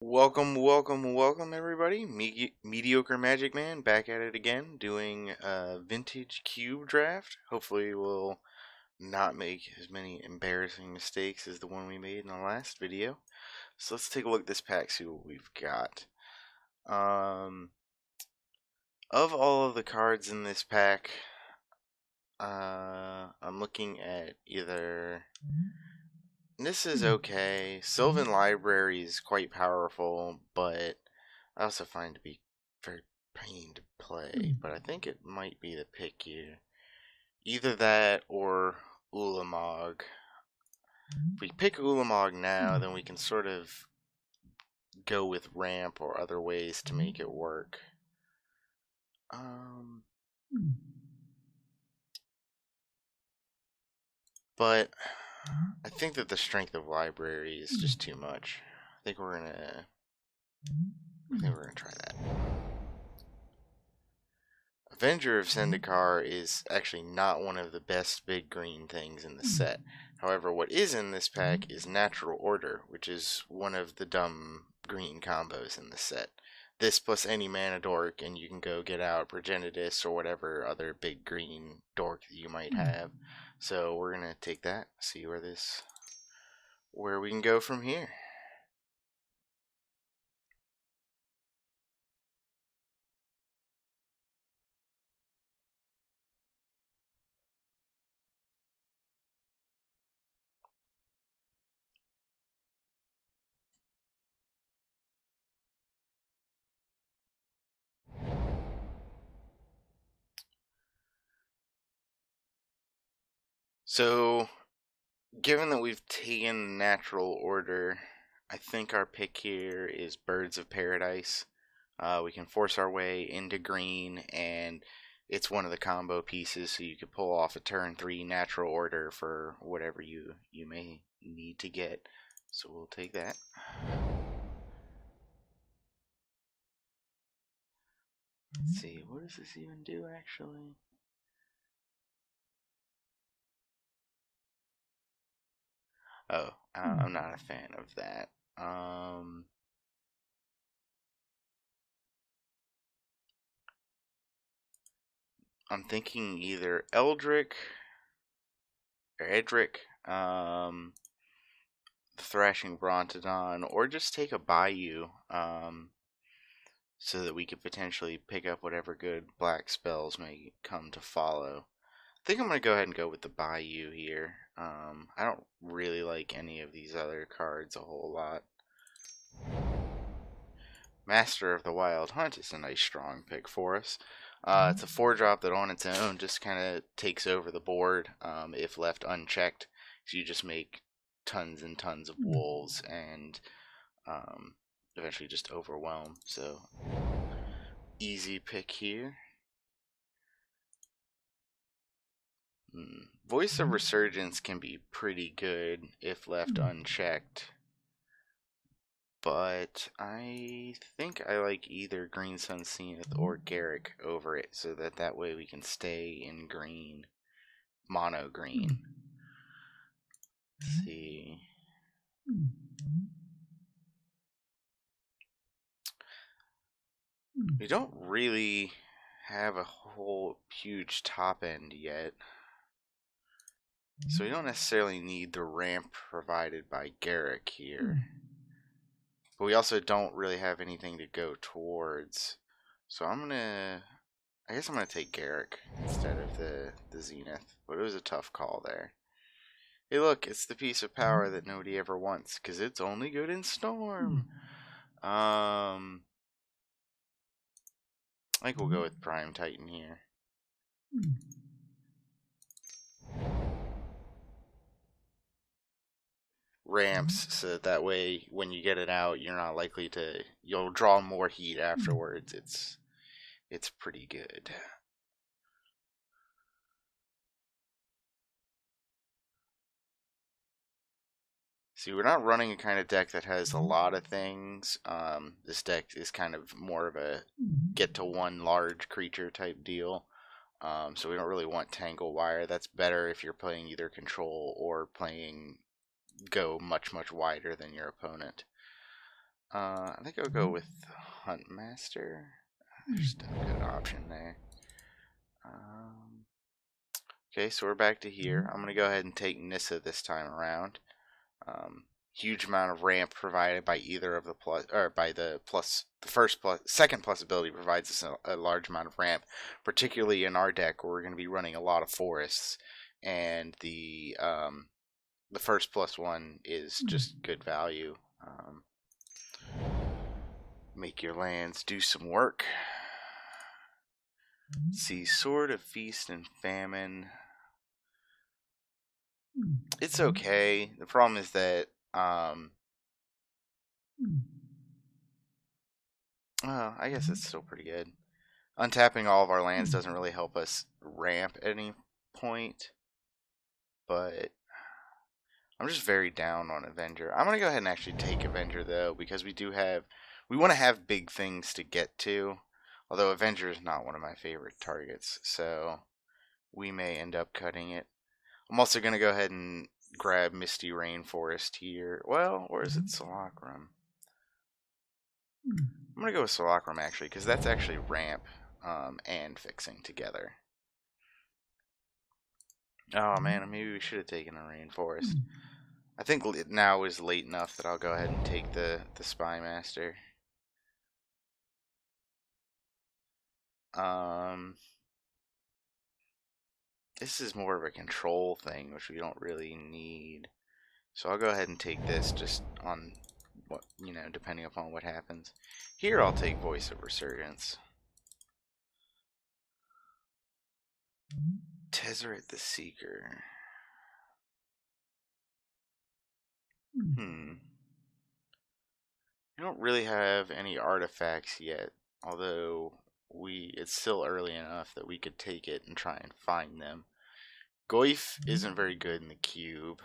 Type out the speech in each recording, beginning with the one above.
Welcome, everybody. Mediocre Magic Man back at it again, doing a vintage cube draft. Hopefully, we'll not make as many embarrassing mistakes as the one we made in the last video. So let's take a look at this pack, see what we've got. Um, of all of the cards in this pack, I'm looking at either. This is okay. Sylvan Library is quite powerful, but I also find it to be very pain to play. But I think it might be the pick here. Either that or Ulamog. If we pick Ulamog now, then we can sort of go with ramp or other ways to make it work. But I think that the strength of library is just too much. I think we're gonna try that. Avenger of Zendikar is actually not one of the best big green things in the set. However, what is in this pack is Natural Order, which is one of the dumb green combos in the set. This plus any mana dork, and you can go get out Progenitus or whatever other big green dork that you might have. So we're gonna take that, see where we can go from here. So, given that we've taken Natural Order, I think our pick here is Birds of Paradise. We can force our way into green, and it's one of the combo pieces, so you could pull off a turn 3 Natural Order for whatever you may need to get. So we'll take that. Let's see, what does this even do actually? Oh, I'm not a fan of that. I'm thinking either Eldrick or Edric, Thrashing Brontodon, or just take a Bayou, so that we could potentially pick up whatever good black spells may come to follow. I think I'm going to go ahead and go with the Bayou here. I don't really like any of these other cards a whole lot. Master of the Wild Hunt is a nice strong pick for us. It's a 4-drop that on its own just kind of takes over the board if left unchecked. So you just make tons and tons of wolves and eventually just overwhelm. So easy pick here. Voice of Resurgence can be pretty good if left unchecked. But I think I like either Green Sun Zenith or Garrick over it, so that way we can stay in green, mono green. Let's see. We don't really have a whole huge top end yet, so we don't necessarily need the ramp provided by Garrick here. But we also don't really have anything to go towards. So I guess I'm gonna take Garrick instead of the Zenith. But it was a tough call there. Hey look, it's the piece of power that nobody ever wants, because it's only good in Storm. I think we'll go with Prime Titan here. Ramps, so that way when you get it out, you're not likely to, you'll draw more heat afterwards. It's pretty good. See, we're not running a kind of deck that has a lot of things. This deck is kind of more of a get to one large creature type deal. So we don't really want Tangle Wire. That's better if you're playing either control or playing go much, much wider than your opponent. I think I'll go with Huntmaster. Just a good option there. Okay, so we're back to here. I'm gonna go ahead and take Nissa this time around. Huge amount of ramp provided by either of the plus, or by the plus, the first plus, second plus ability provides us a large amount of ramp, particularly in our deck where we're going to be running a lot of forests, and the first plus one is just good value. Make your lands do some work. Let's see, Sword of Feast and Famine. It's okay. The problem is that well, I guess it's still pretty good. Untapping all of our lands doesn't really help us ramp at any point, but I'm just very down on Avenger. I'm gonna go ahead and actually take Avenger though, because we want to have big things to get to. Although Avenger is not one of my favorite targets, so we may end up cutting it. I'm also gonna go ahead and grab Misty Rainforest here. Well, or is it Solacrum? I'm gonna go with Solacrum actually, because that's actually ramp and fixing together. Oh man, maybe we should have taken a Rainforest. I think now is late enough that I'll go ahead and take the Spy Master. This is more of a control thing, which we don't really need. So I'll go ahead and take this just on what, depending upon what happens. Here I'll take Voice of Resurgence. Tezzeret the Seeker. I don't really have any artifacts yet, although it's still early enough that we could take it and try and find them. Goyf isn't very good in the cube.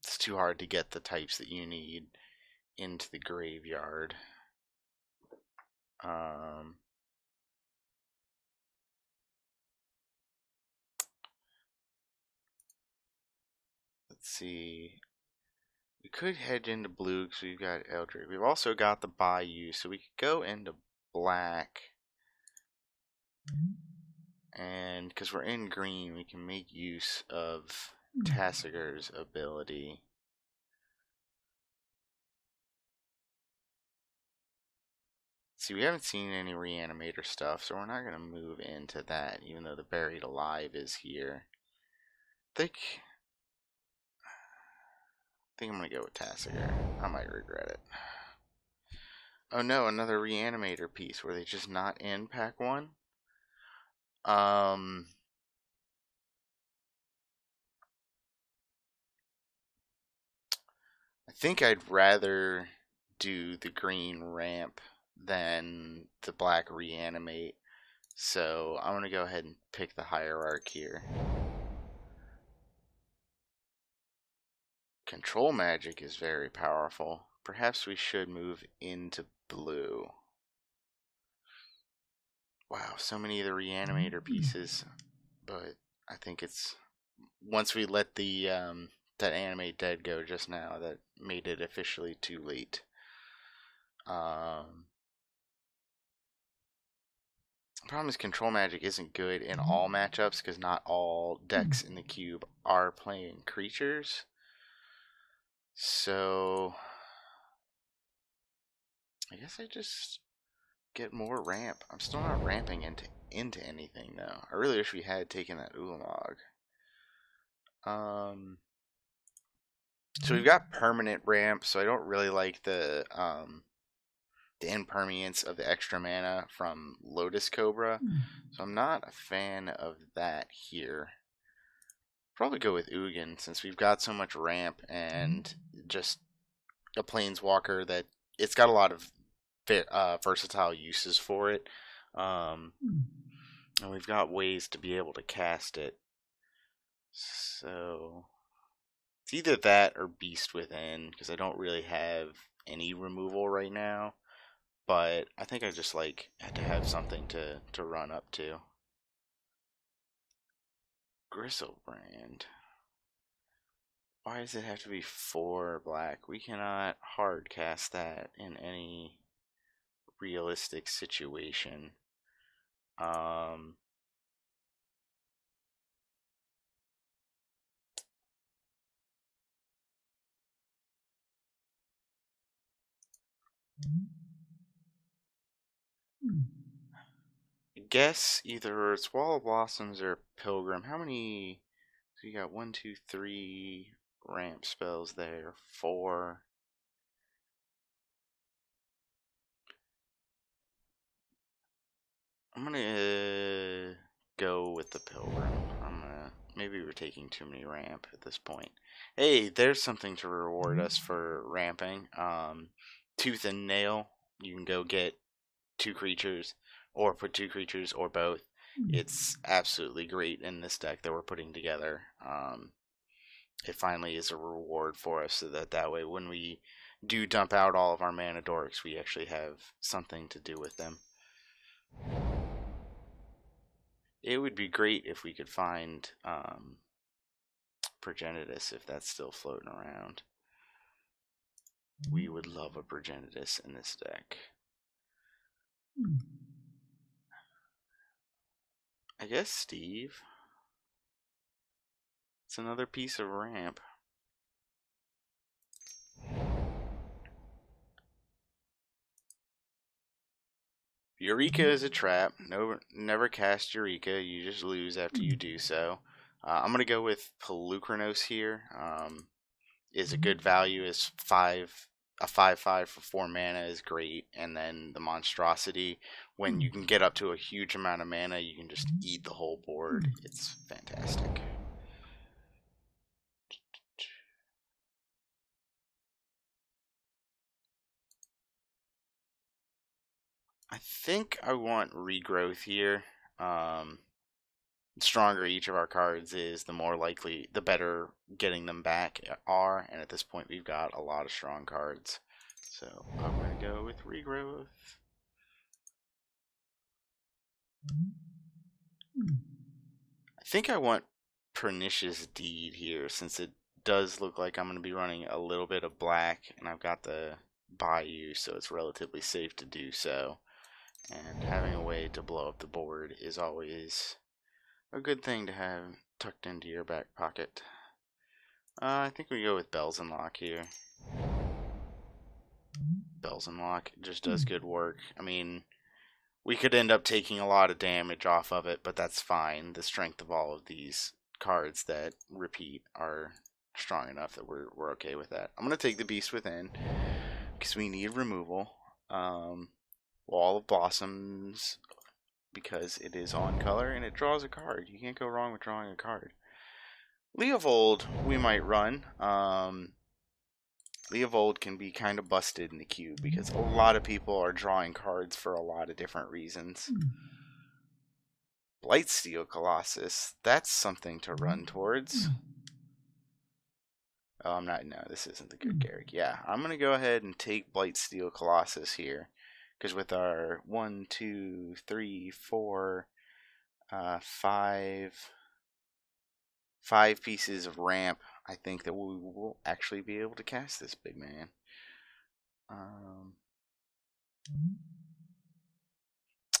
It's too hard to get the types that you need into the graveyard. Let's see. We could head into blue because we've got Eldritch. We've also got the Bayou, so we could go into black. And because we're in green, we can make use of Tassiger's ability. See, we haven't seen any Reanimator stuff, so we're not going to move into that, even though the Buried Alive is here. I think I'm going to go with Tassiger. I might regret it. Oh no, another Reanimator piece. Were they just not in pack 1? I think I'd rather do the green ramp than the black reanimate. So I'm going to go ahead and pick the Hierarch here. Control magic is very powerful. Perhaps we should move into blue. Wow, so many of the Reanimator pieces. But I think it's... Once we let the that Animate Dead go just now, that made it officially too late. The problem is control magic isn't good in all matchups because not all decks in the cube are playing creatures. So I guess I just get more ramp. I'm still not ramping into anything though. I really wish we had taken that Ulamog. So we've got permanent ramp, so I don't really like the impermanence of the extra mana from Lotus Cobra. So I'm not a fan of that here. Probably go with Ugin since we've got so much ramp and just a planeswalker that it's got a lot of versatile uses for it. And we've got ways to be able to cast it. So it's either that or Beast Within because I don't really have any removal right now. But I think I just had to have something to run up to. Gristlebrand. Why does it have to be 4 black? We cannot hard cast that in any realistic situation. Um, I guess either it's Wall of Blossoms or Pilgrim. How many? So you got 1, 2, 3 ramp spells there. 4. I'm gonna go with the Pilgrim. Maybe we're taking too many ramp at this point. Hey, there's something to reward us for ramping. Tooth and Nail. You can go get 2 creatures, or put 2 creatures, or both. It's absolutely great in this deck that we're putting together. It finally is a reward for us, so that way when we do dump out all of our mana dorks, we actually have something to do with them. It would be great if we could find Progenitus, if that's still floating around. We would love a Progenitus in this deck. I guess Steve. It's another piece of ramp. Eureka is a trap. No, never cast Eureka. You just lose after you do so. I'm gonna go with Pelucranos here. Is a good value. Is a 5/5 for 4 mana is great, and then the monstrosity. When you can get up to a huge amount of mana, you can just eat the whole board. It's fantastic. I think I want regrowth here. The stronger each of our cards is, the more likely, the better getting them back are. And at this point, we've got a lot of strong cards. So I'm going to go with regrowth. I think I want Pernicious Deed here, since it does look like I'm going to be running a little bit of black, and I've got the Bayou, so it's relatively safe to do so. And having a way to blow up the board is always a good thing to have tucked into your back pocket. I think we go with Bells and Lock here. Bells and Lock just does good work. I mean, we could end up taking a lot of damage off of it, but that's fine. The strength of all of these cards that repeat are strong enough that we're okay with that. I'm going to take the Beast Within because we need removal. Wall of Blossoms because it is on color and it draws a card. You can't go wrong with drawing a card. Leovold we might run. Leovold can be kind of busted in the queue because a lot of people are drawing cards for a lot of different reasons. Blightsteel Colossus, that's something to run towards. Oh, I'm not. No, this isn't the good Garrick. Yeah, I'm going to go ahead and take Blightsteel Colossus here. Because with our 1, 2, 3, 4, 5 pieces of ramp, I think that we will actually be able to cast this big man.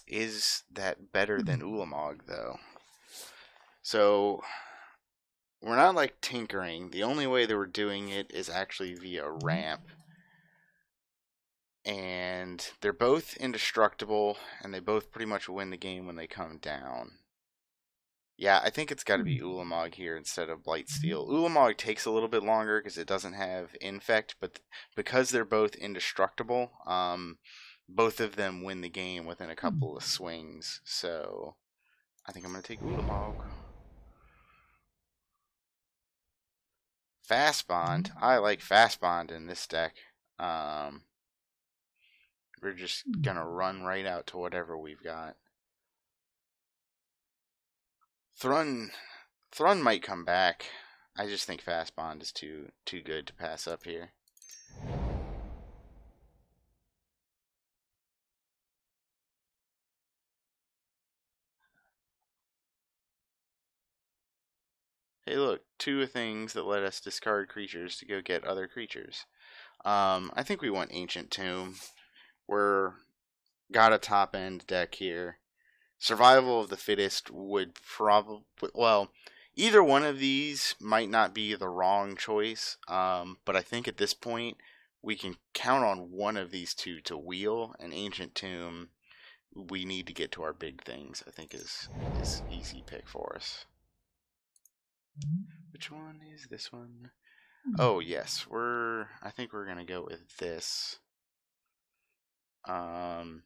Is that better than Ulamog, though? So, we're not like tinkering. The only way that we're doing it is actually via ramp. And they're both indestructible, and they both pretty much win the game when they come down. Yeah, I think it's got to be Ulamog here instead of Blightsteel. Ulamog takes a little bit longer because it doesn't have Infect, but because they're both indestructible, both of them win the game within a couple of swings. So I think I'm going to take Ulamog. Fast Bond. I like Fast Bond in this deck. We're just going to run right out to whatever we've got. Thrun might come back. I just think Fast Bond is too good to pass up here. Hey, look, two things that let us discard creatures to go get other creatures. I think we want Ancient Tomb. We're got a top end deck here. Survival of the Fittest would probably, well, either one of these might not be the wrong choice, but I think at this point we can count on one of these two to wheel. An Ancient Tomb, we need to get to our big things, I think is easy pick for us. Which one is this one? Oh yes, I think we're gonna go with this. Or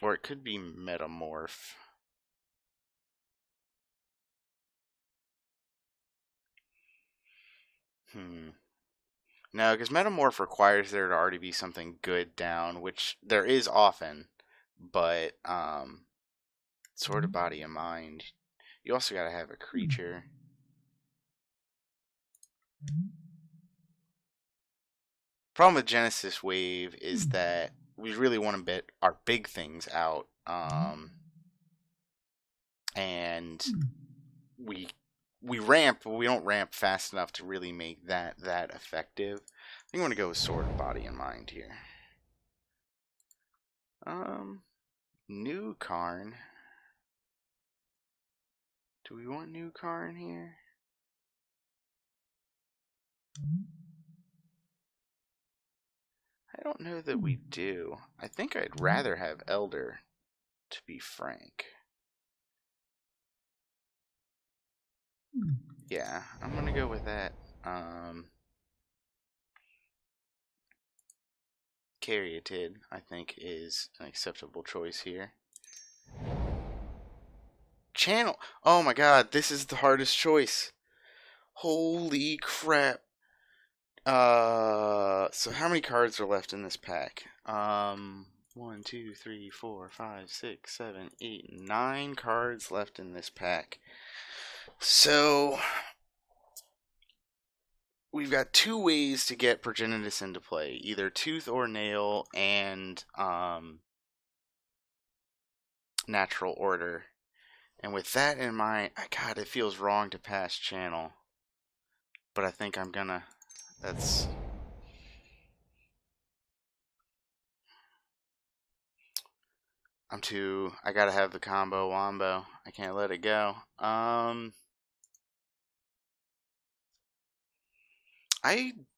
it could be Metamorph. No, because Metamorph requires there to already be something good down, which there is often, but sort of body and mind. You also gotta have a creature. Problem with Genesis Wave is that we really want to bet our big things out, and we ramp, but we don't ramp fast enough to really make that effective. I think I'm gonna go with Sword of Body and Mind here. New Karn. Do we want New Karn here? I don't know that we do. I think I'd rather have Elder, to be frank. Yeah, I'm gonna go with that. Caryatid, I think, is an acceptable choice here. Channel. Oh my god, this is the hardest choice. Holy crap. So how many cards are left in this pack? 1, 2, 3, 4, 5, 6, 7, 8, 9 cards left in this pack. So we've got two ways to get Progenitus into play, either Tooth or Nail and Natural Order. And with that in mind, God, it feels wrong to pass Channel. But I think I'm gonna. That's. I gotta have the combo wombo. I can't let it go. I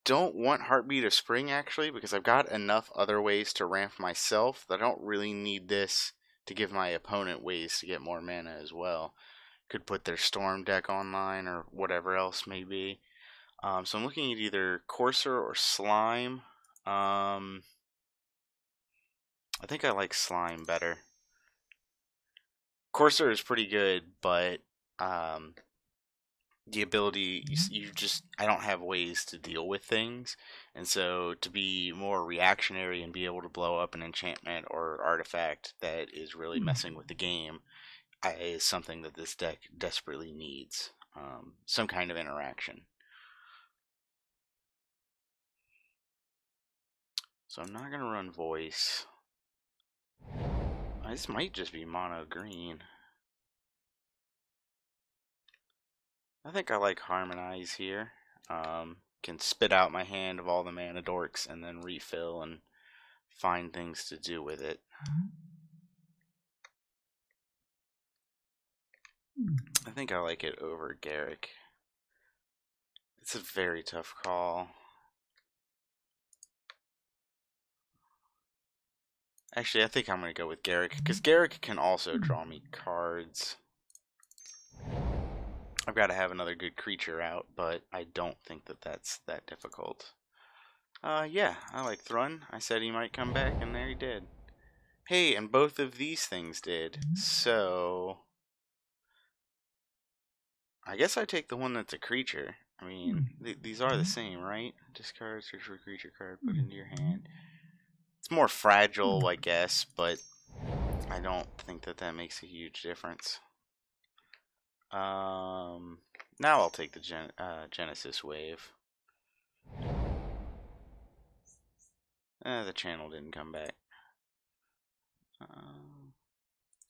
don't want Heartbeat of Spring, actually, because I've got enough other ways to ramp myself that I don't really need this to give my opponent ways to get more mana as well. Could put their Storm deck online or whatever else may be. So I'm looking at either Courser or Slime. I think I like Slime better. Courser is pretty good, but the ability, I don't have ways to deal with things, and so to be more reactionary and be able to blow up an enchantment or artifact that is really messing with the game is something that this deck desperately needs. Some kind of interaction. So I'm not going to run Voice. This might just be mono green. I think I like Harmonize here. Can spit out my hand of all the mana dorks and then refill and find things to do with it. I think I like it over Garrick. It's a very tough call. Actually, I think I'm going to go with Garrick, because Garrick can also draw me cards. I've got to have another good creature out, but I don't think that that's that difficult. Yeah, I like Thrun. I said he might come back, and there he did. Hey, and both of these things did, so I guess I take the one that's a creature. I mean, these are the same, right? Discard, search for a creature card, put into your hand. It's more fragile, I guess, but I don't think that that makes a huge difference. Now I'll take the Genesis Wave. The channel didn't come back.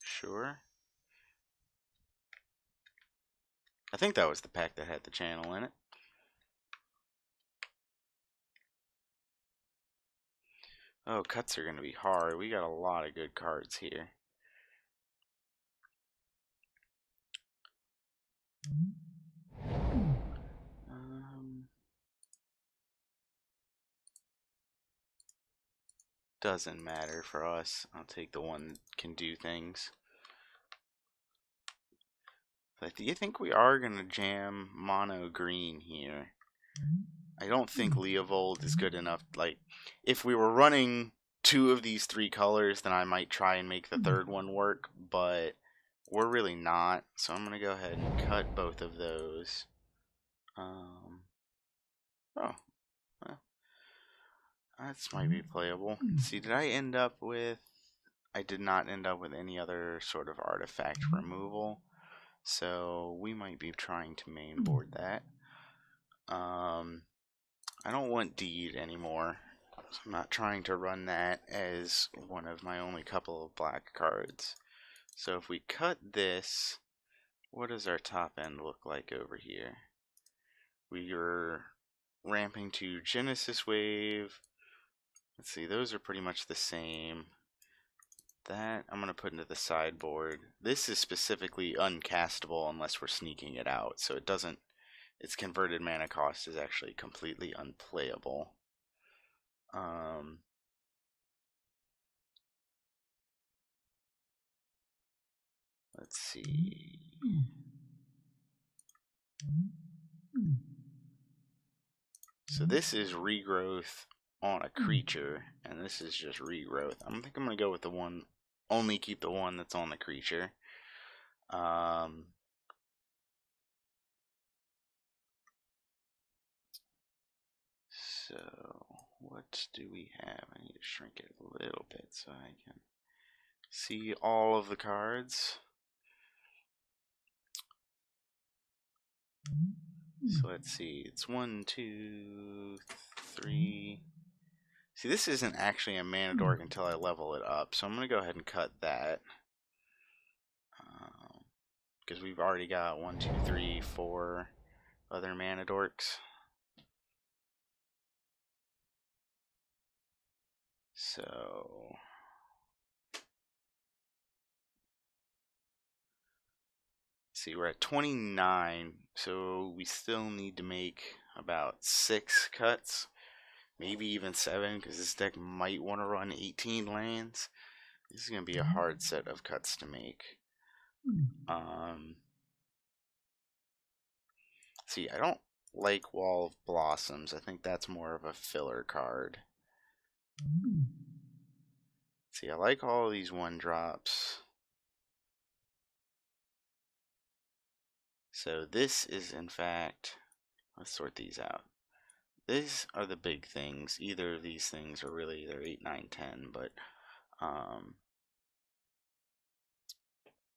Sure. I think that was the pack that had the channel in it. Oh, cuts are going to be hard. We got a lot of good cards here. Doesn't matter for us. I'll take the one that can do things. I think we are going to jam mono green here. I don't think Leovold is good enough. Like, if we were running 2 of these 3 colors, then I might try and make the 3rd one work, but we're really not. So I'm going to go ahead and cut both of those. Oh, well, that's might be playable. See, did I end up with... I did not end up with any other sort of artifact removal. So we might be trying to mainboard that. I don't want Deed anymore. So I'm not trying to run that as one of my only couple of black cards. So if we cut this, what does our top end look like over here? We are ramping to Genesis Wave. Let's see, those are pretty much the same. That I'm going to put into the sideboard. This is specifically uncastable unless we're sneaking it out, so it doesn't, its converted mana cost is actually completely unplayable. Let's see. So this is regrowth on a creature, and this is just regrowth. I think I'm going to go with the one, only keep the one that's on the creature. So what do we have? I need to shrink it a little bit so I can see all of the cards. So let's see, it's 1, 2, 3. See, this isn't actually a mana dork until I level it up, so I'm going to go ahead and cut that. Because we've already got 1, 2, 3, 4 other mana dorks. So see, we're at 29, so we still need to make about 6 cuts, maybe even 7, because this deck might want to run 18 lands. This is going to be a hard set of cuts to make. See, I don't like Wall of Blossoms. I think that's more of a filler card. See, I like all of these 1-drops. So this is, in fact, let's sort these out. These are the big things. Either of these things are really either 8, 9, 10, but I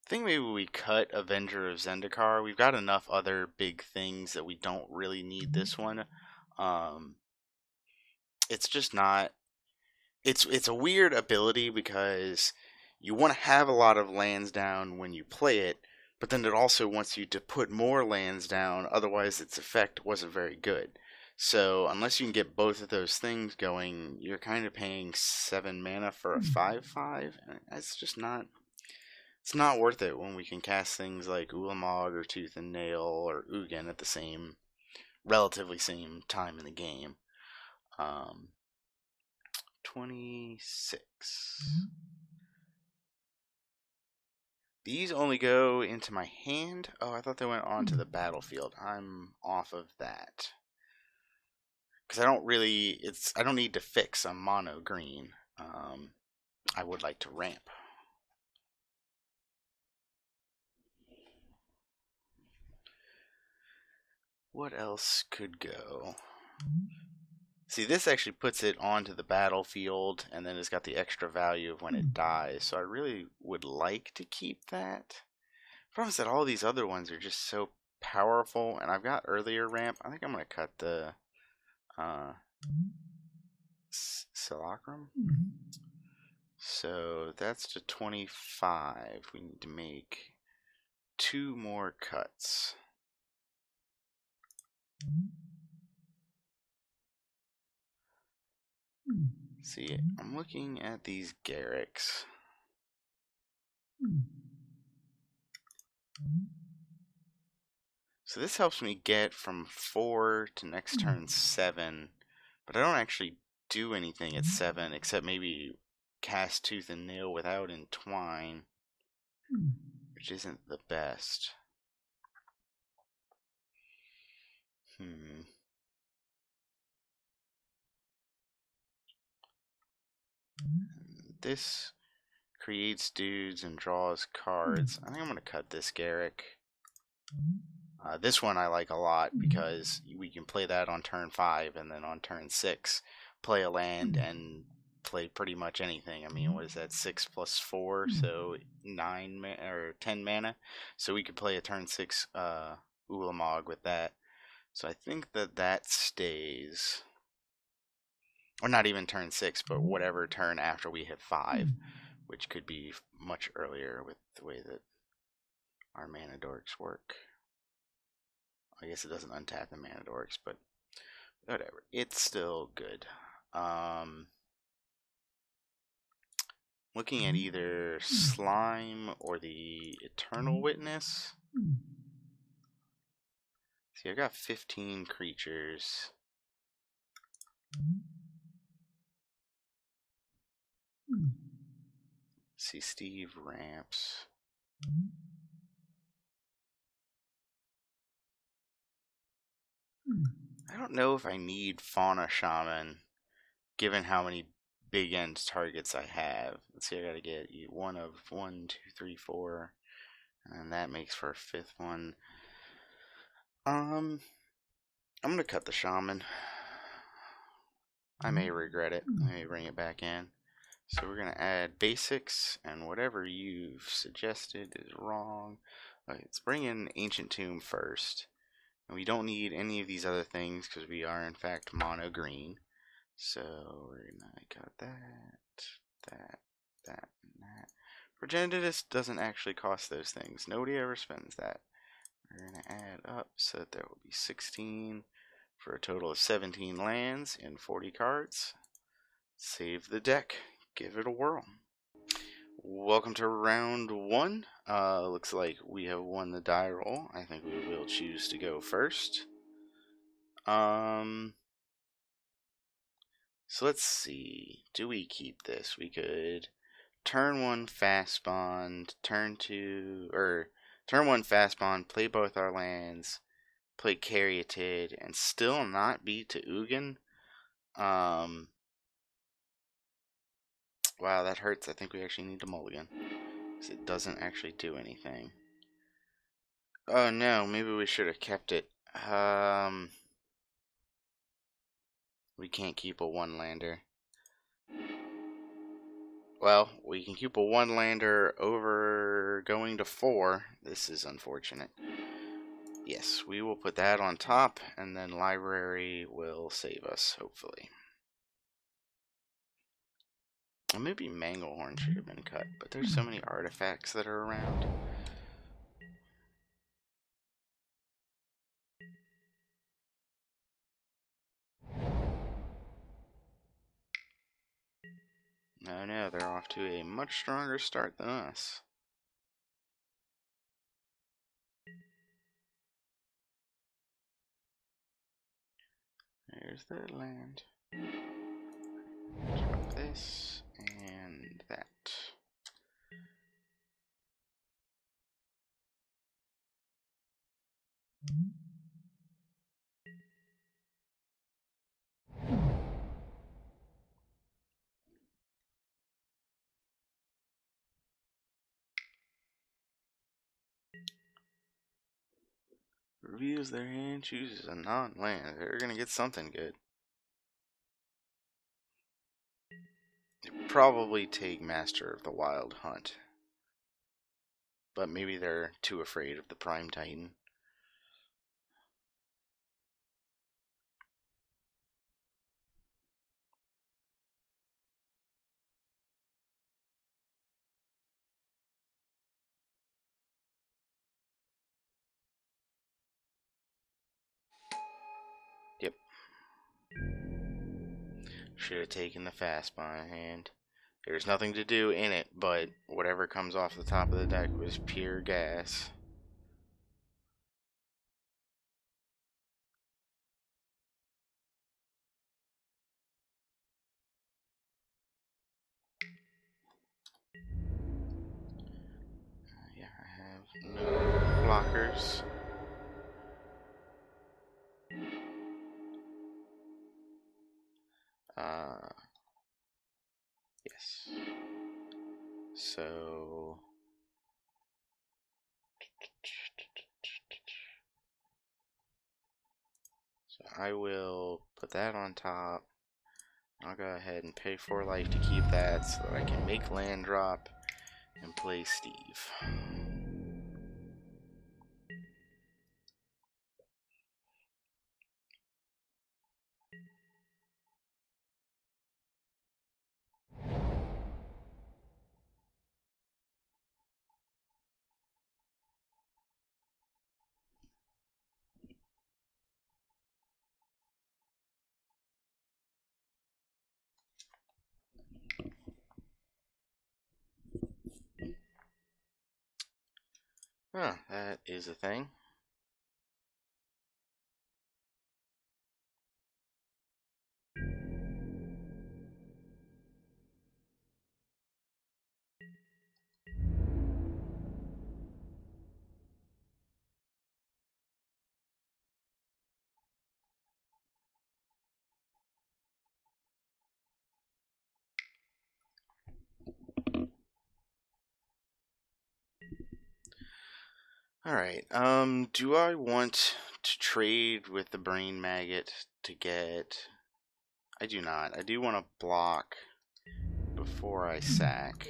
think maybe we cut Avenger of Zendikar. We've got enough other big things that we don't really need this one. It's just not... It's a weird ability because you want to have a lot of lands down when you play it, but then it also wants you to put more lands down, otherwise its effect wasn't very good. So unless you can get both of those things going, you're kind of paying 7 mana for a 5/5. It's just not... It's not worth it when we can cast things like Ulamog or Tooth and Nail or Ugin at the same, relatively same time in the game. 26. These only go into my hand. Oh, I thought they went onto the battlefield. I'm off of that. Because I don't really, I don't need to fix a mono green. I would like to ramp. What else could go? See, this actually puts it onto the battlefield, and then it's got the extra value of when it dies. So I really would like to keep that. The problem is that all these other ones are just so powerful, and I've got earlier ramp. I think I'm going to cut the Simulacrum. So that's to 25. We need to make 2 more cuts. See, I'm looking at these Garricks. So this helps me get from 4 to next turn 7, but I don't actually do anything at 7 except maybe cast Tooth and Nail without Entwine, which isn't the best. This creates dudes and draws cards. I think I'm going to cut this Garrick. This one I like a lot because we can play that on turn 5 and then on turn 6 play a land and play pretty much anything. I mean, what is that? 6 plus 4, so 9 or 10 mana. So we could play a turn 6 Ulamog with that. So I think that stays. Or not even turn 6, but whatever turn after we hit 5, which could be much earlier with the way that our mana dorks work. I guess it doesn't untap the mana dorks, but whatever. It's still good. Looking at either Slime or the Eternal Witness. See, I got 15 creatures. See, Steve ramps. I don't know if I need Fauna Shaman, given how many big end targets I have. Let's see, I gotta get you one of 1, 2, 3, 4, and that makes for a 5th one. I'm gonna cut the Shaman. I may regret it. I may bring it back in. So we're gonna add basics, and whatever you've suggested is wrong. Let's bring in Ancient Tomb first. And we don't need any of these other things because we are in fact mono green. So we're gonna cut that, and that. Progenitus doesn't actually cost those things. Nobody ever spends that. We're gonna add up so that there will be 16 for a total of 17 lands and 40 cards. Save the deck. Give it a whirl. Welcome to round 1. Looks like we have won the die roll. I think we will choose to go first. So let's see. Do we keep this? We could turn 1 fast bond, turn 1 fast bond, play both our lands, play Caryatid, and still not beat to Ugin. Wow, that hurts. I think we actually need to mulligan, because it doesn't actually do anything. Oh no, maybe we should have kept it. We can't keep a 1-lander. Well, we can keep a 1-lander over going to 4. This is unfortunate. Yes, we will put that on top, and then library will save us, hopefully. Well, maybe Manglehorn should have been cut, but there's so many artifacts that are around. Oh no, they're off to a much stronger start than us. There's that land. Drop this and that. Reveals their hand, chooses a non-land. They're gonna get something good. They probably take Master of the Wild Hunt. But maybe they're too afraid of the Prime Titan. should have taken the fastball hand. There's nothing to do in it, but whatever comes off the top of the deck was pure gas. Yeah, I have no blockers. Yes. So I will put that on top. I'll go ahead and pay 4 life to keep that so that I can make land drop and play Steve. Huh, that is a thing. Alright, do I want to trade with the brain maggot to get... I do not. I do want to block before I sack.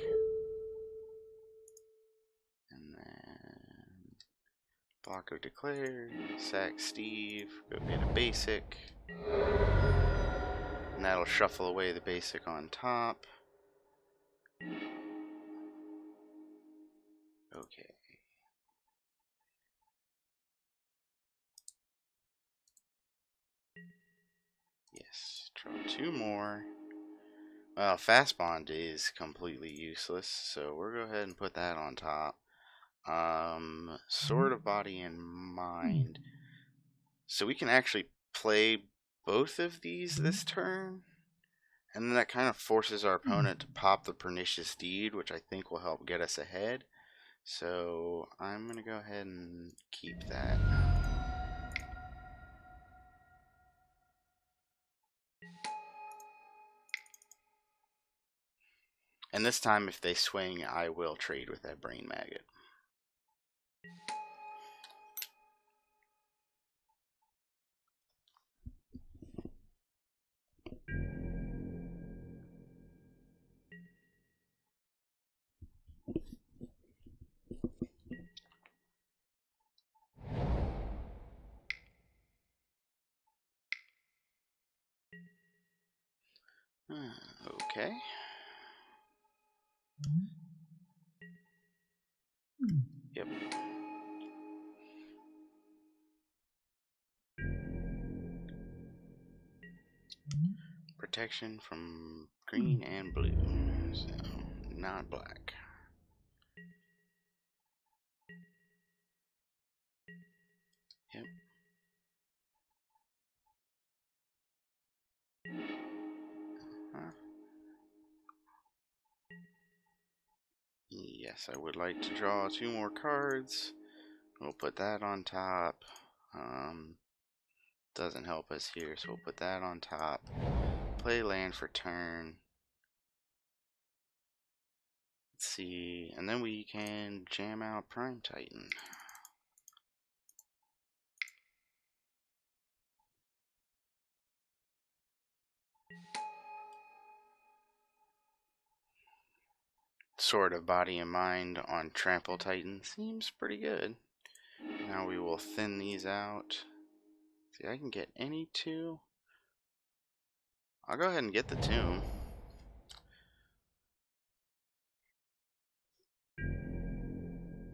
And then blocker declared, sack Steve, go get a basic. And that'll shuffle away the basic on top. Okay. Yes, draw 2 more. Well, Fast Bond is completely useless, so we'll go ahead and put that on top. Sword of Body and Mind. So we can actually play both of these this turn, and then that kind of forces our opponent to pop the Pernicious Deed, which I think will help get us ahead. So I'm going to go ahead and keep that. And this time, if they swing, I will trade with that Brain Maggot. Okay. Yep. Protection from green and blue, so not black. Yep. Yes, I would like to draw 2 more cards. We'll put that on top. Doesn't help us here, so we'll put that on top. Play land for turn. Let's see, and then we can jam out Prime Titan. Sword of Body and Mind on Trample Titan seems pretty good. Now we will thin these out. See, I can get any 2. I'll go ahead and get the Tomb.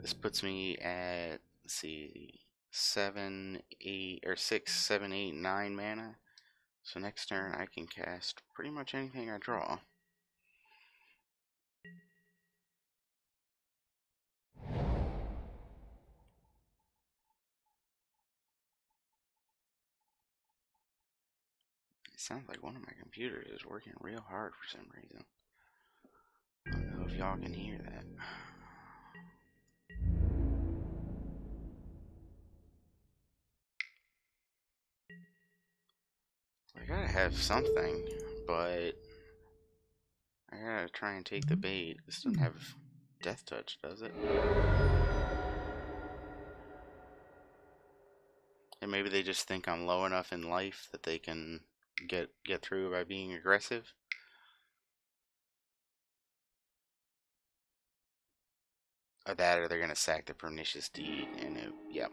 This puts me at, let's see, 7, 8, or 6, 7, 8, 9 mana. So next turn I can cast pretty much anything I draw. It sounds like one of my computers is working real hard for some reason. I don't know if y'all can hear that. I gotta have something, but I gotta try and take the bait. This doesn't have death touch, does it? And maybe they just think I'm low enough in life that they can get through by being aggressive. Or that, or they're gonna sack the pernicious deed, and yep,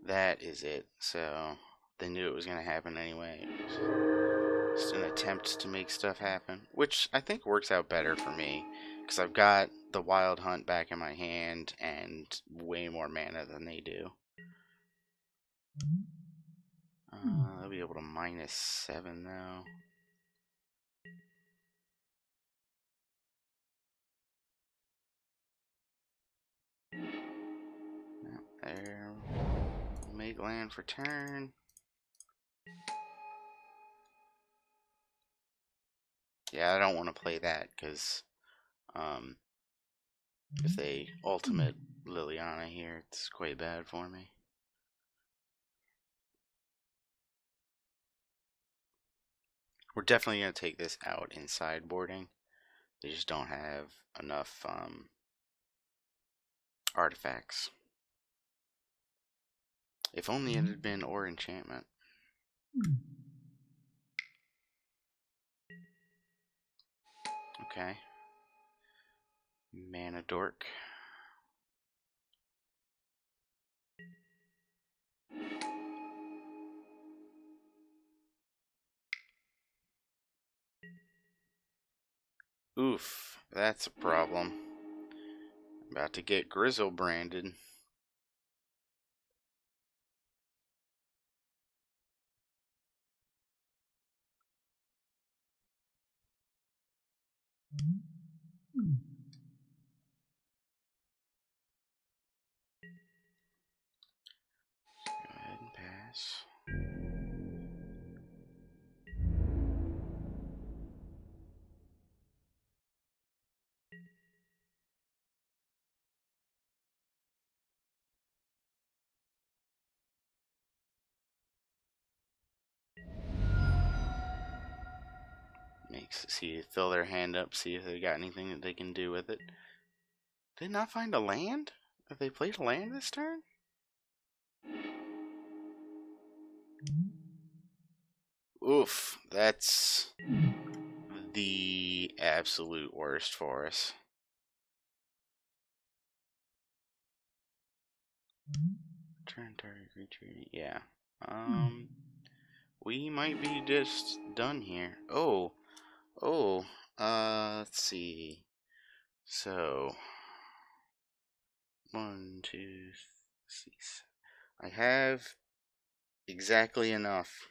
that is it. So they knew it was gonna happen anyway. It was just an attempt to make stuff happen, which I think works out better for me because I've got the Wild Hunt back in my hand and way more mana than they do. I'll be able to -7 though. Yep, there. Make land for turn. Yeah, I don't want to play that because if they ultimate Liliana here, it's quite bad for me. We're definitely going to take this out in sideboarding. They just don't have enough artifacts. If only it had been or enchantment. Okay. Mana Dork. Oof, that's a problem. About to get Grizzle branded. Go ahead and pass. Fill their hand up, see if they got anything that they can do with it. Did not find a land? Have they played a land this turn? Oof, that's the absolute worst for us. Turn target creature, yeah. We might be just done here. Let's see. So, 1, 2, 6. I have exactly enough.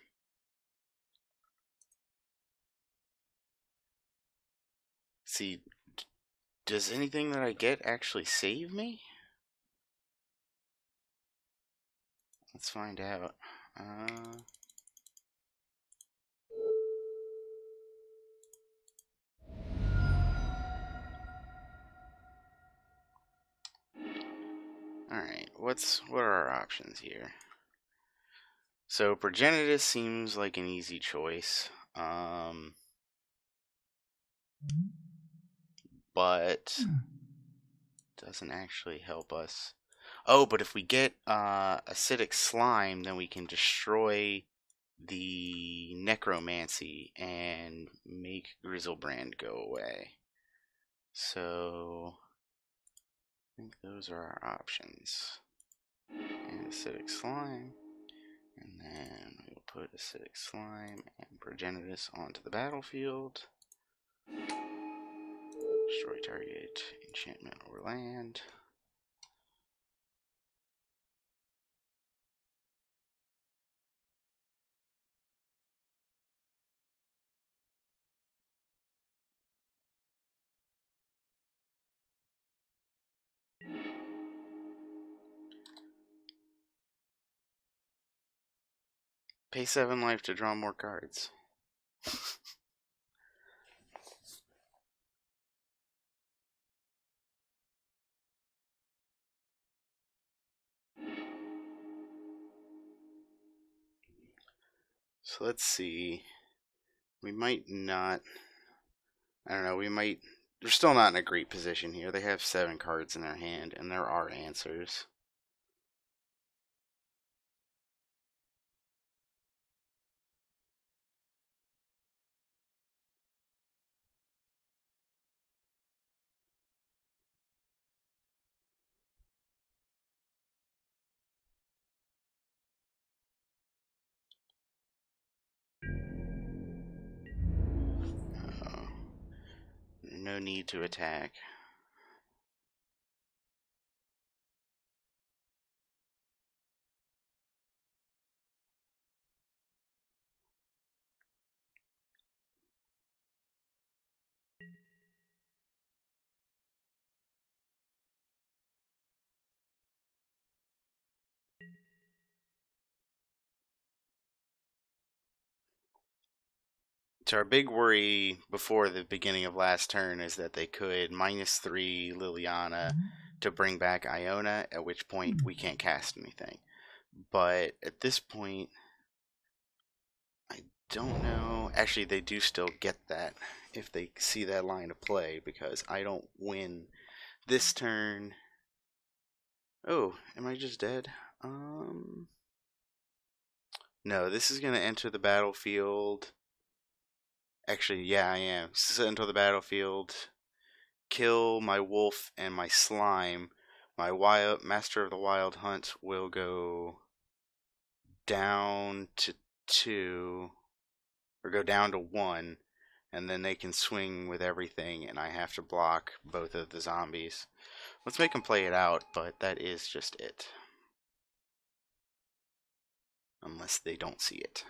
See, does anything that I get actually save me? Let's find out. Alright, what are our options here? So Progenitus seems like an easy choice. But doesn't actually help us. Oh, but if we get acidic slime, then we can destroy the necromancy and make Grizzlebrand go away. So I think those are our options. And acidic slime. And then we'll put acidic slime and Progenitus onto the battlefield. Destroy target enchantment or land. Pay 7 life to draw more cards. So let's see. We might not. I don't know. We might. They're still not in a great position here. They have 7 cards in their hand, and there are answers. No need to attack. So our big worry before the beginning of last turn is that they could -3 Liliana to bring back Iona, at which point we can't cast anything. But at this point, I don't know. Actually, they do still get that if they see that line of play, because I don't win this turn. Oh, am I just dead? No, this is going to enter the battlefield. Actually, yeah, I am. This is enter the battlefield. Kill my wolf and my slime. My wild master of the wild hunt will go down to 2, or go down to 1, and then they can swing with everything, and I have to block both of the zombies. Let's make them play it out, but that is just it. Unless they don't see it.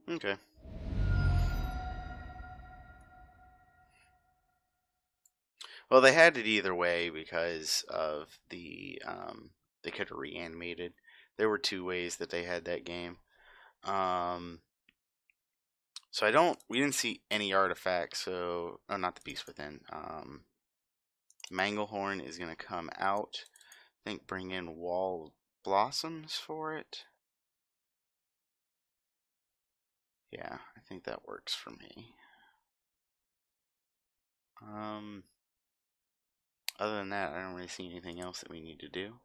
Okay. Well, they had it either way because of the they could have reanimated. There were 2 ways that they had that game. So we didn't see any artifacts. So, oh, not the Beast Within. Manglehorn is gonna come out. I think bring in Wall Blossoms for it. Yeah, I think that works for me. Other than that, I don't really see anything else that we need to do.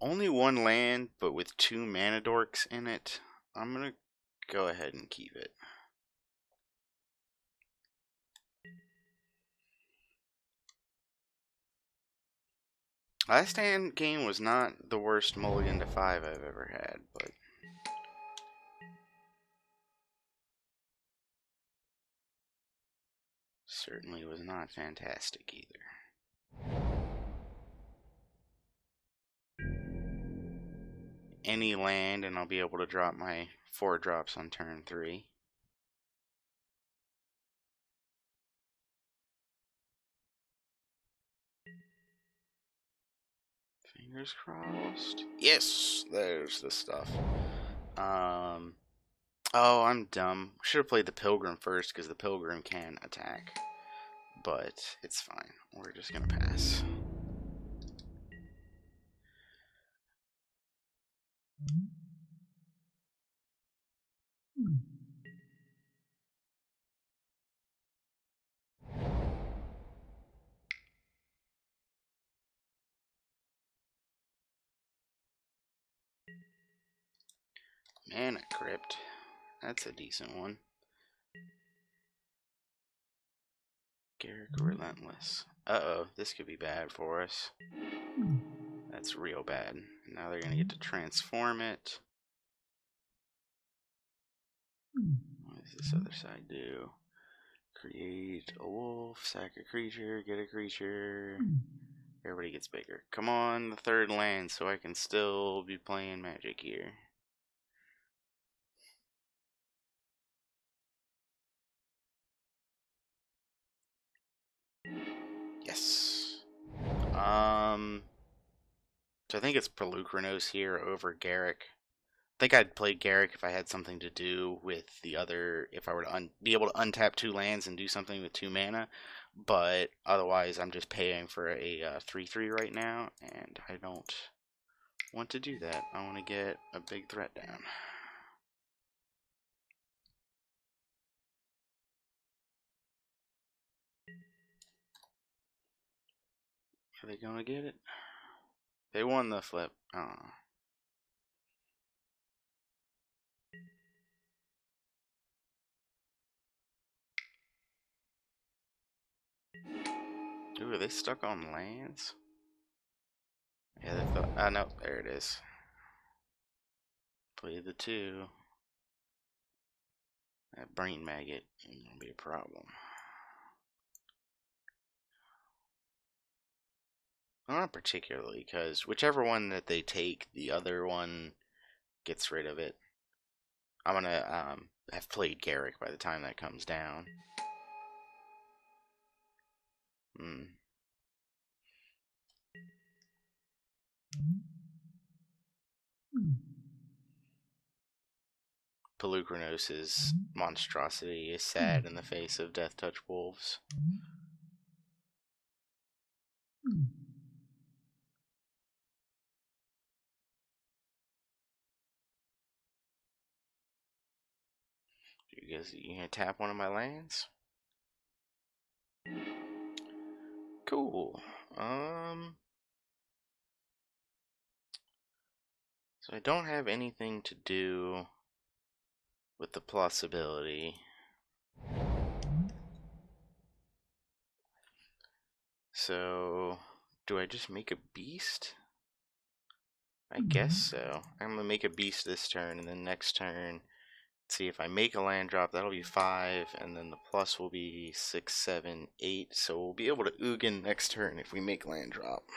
Only 1 land, but with 2 mana dorks in it. I'm gonna go ahead and keep it. Last hand game was not the worst mulligan to 5 I've ever had, but certainly was not fantastic either. Any land, and I'll be able to drop my 4 drops on turn 3. Fingers crossed. Yes, there's the stuff. Oh, I'm dumb. Should have played the Pilgrim first, because the Pilgrim can attack. But it's fine. We're just gonna pass. Mana Crypt. That's a decent one. Garrick Relentless. Uh-oh, this could be bad for us. That's real bad. Now they're going to get to transform it. What does this other side do? Create a wolf, sack a creature, get a creature. Everybody gets bigger. Come on, the third land, so I can still be playing Magic here. Yes. So I think it's Pelucranos here over Garrick. I think I'd play Garrick if I had something to do with the other, if I were to be able to untap 2 lands and do something with 2 mana. But otherwise, I'm just paying for a 3/3 right now, and I don't want to do that. I want to get a big threat down. Are they going to get it? They won the flip. Oh. Ooh, are they stuck on lands? Yeah, they thought. Oh, no, there it is. Play the 2. That brain maggot ain't gonna be a problem. Well, not particularly, because whichever one that they take, the other one gets rid of it. I'm gonna have played Garrick by the time that comes down. Hmm. Pelucranos' monstrosity is sad in the face of Death Touch Wolves. You gonna tap one of my lands? Cool. So I don't have anything to do with the plus ability. So, do I just make a beast? I guess so. I'm gonna make a beast this turn, and then next turn, see if I make a land drop, that'll be 5, and then the plus will be 6, 7, 8. So we'll be able to Ugin next turn if we make land drop.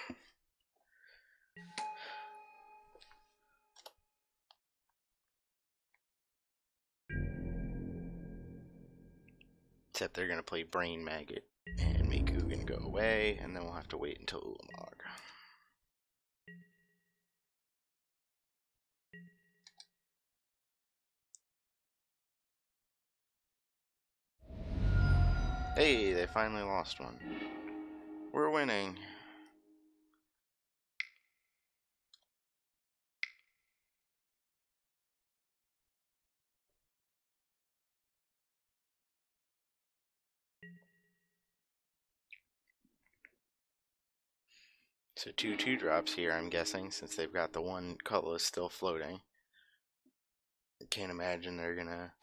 Except they're gonna play Brain Maggot and make Ugin go away, and then we'll have to wait until Ulamog. Hey, they finally lost one. We're winning. So 2/2 drops here, I'm guessing, since they've got the one colorless still floating. I can't imagine they're gonna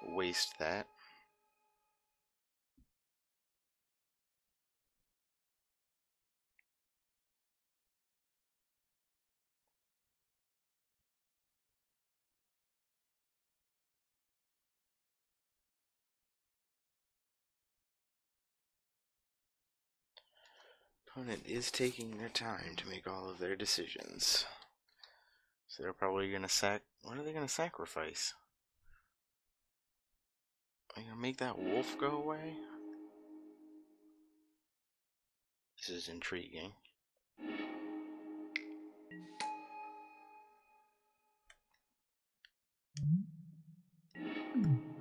waste that. Opponent is taking their time to make all of their decisions. So they're probably gonna what are they gonna sacrifice? Are you gonna make that wolf go away? This is intriguing.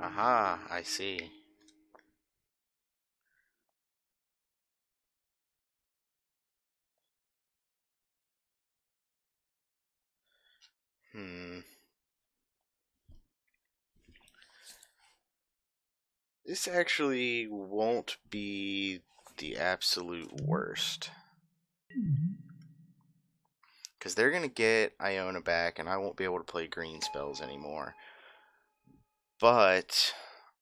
Aha, I see. This actually won't be the absolute worst. Because they're going to get Iona back, and I won't be able to play green spells anymore. But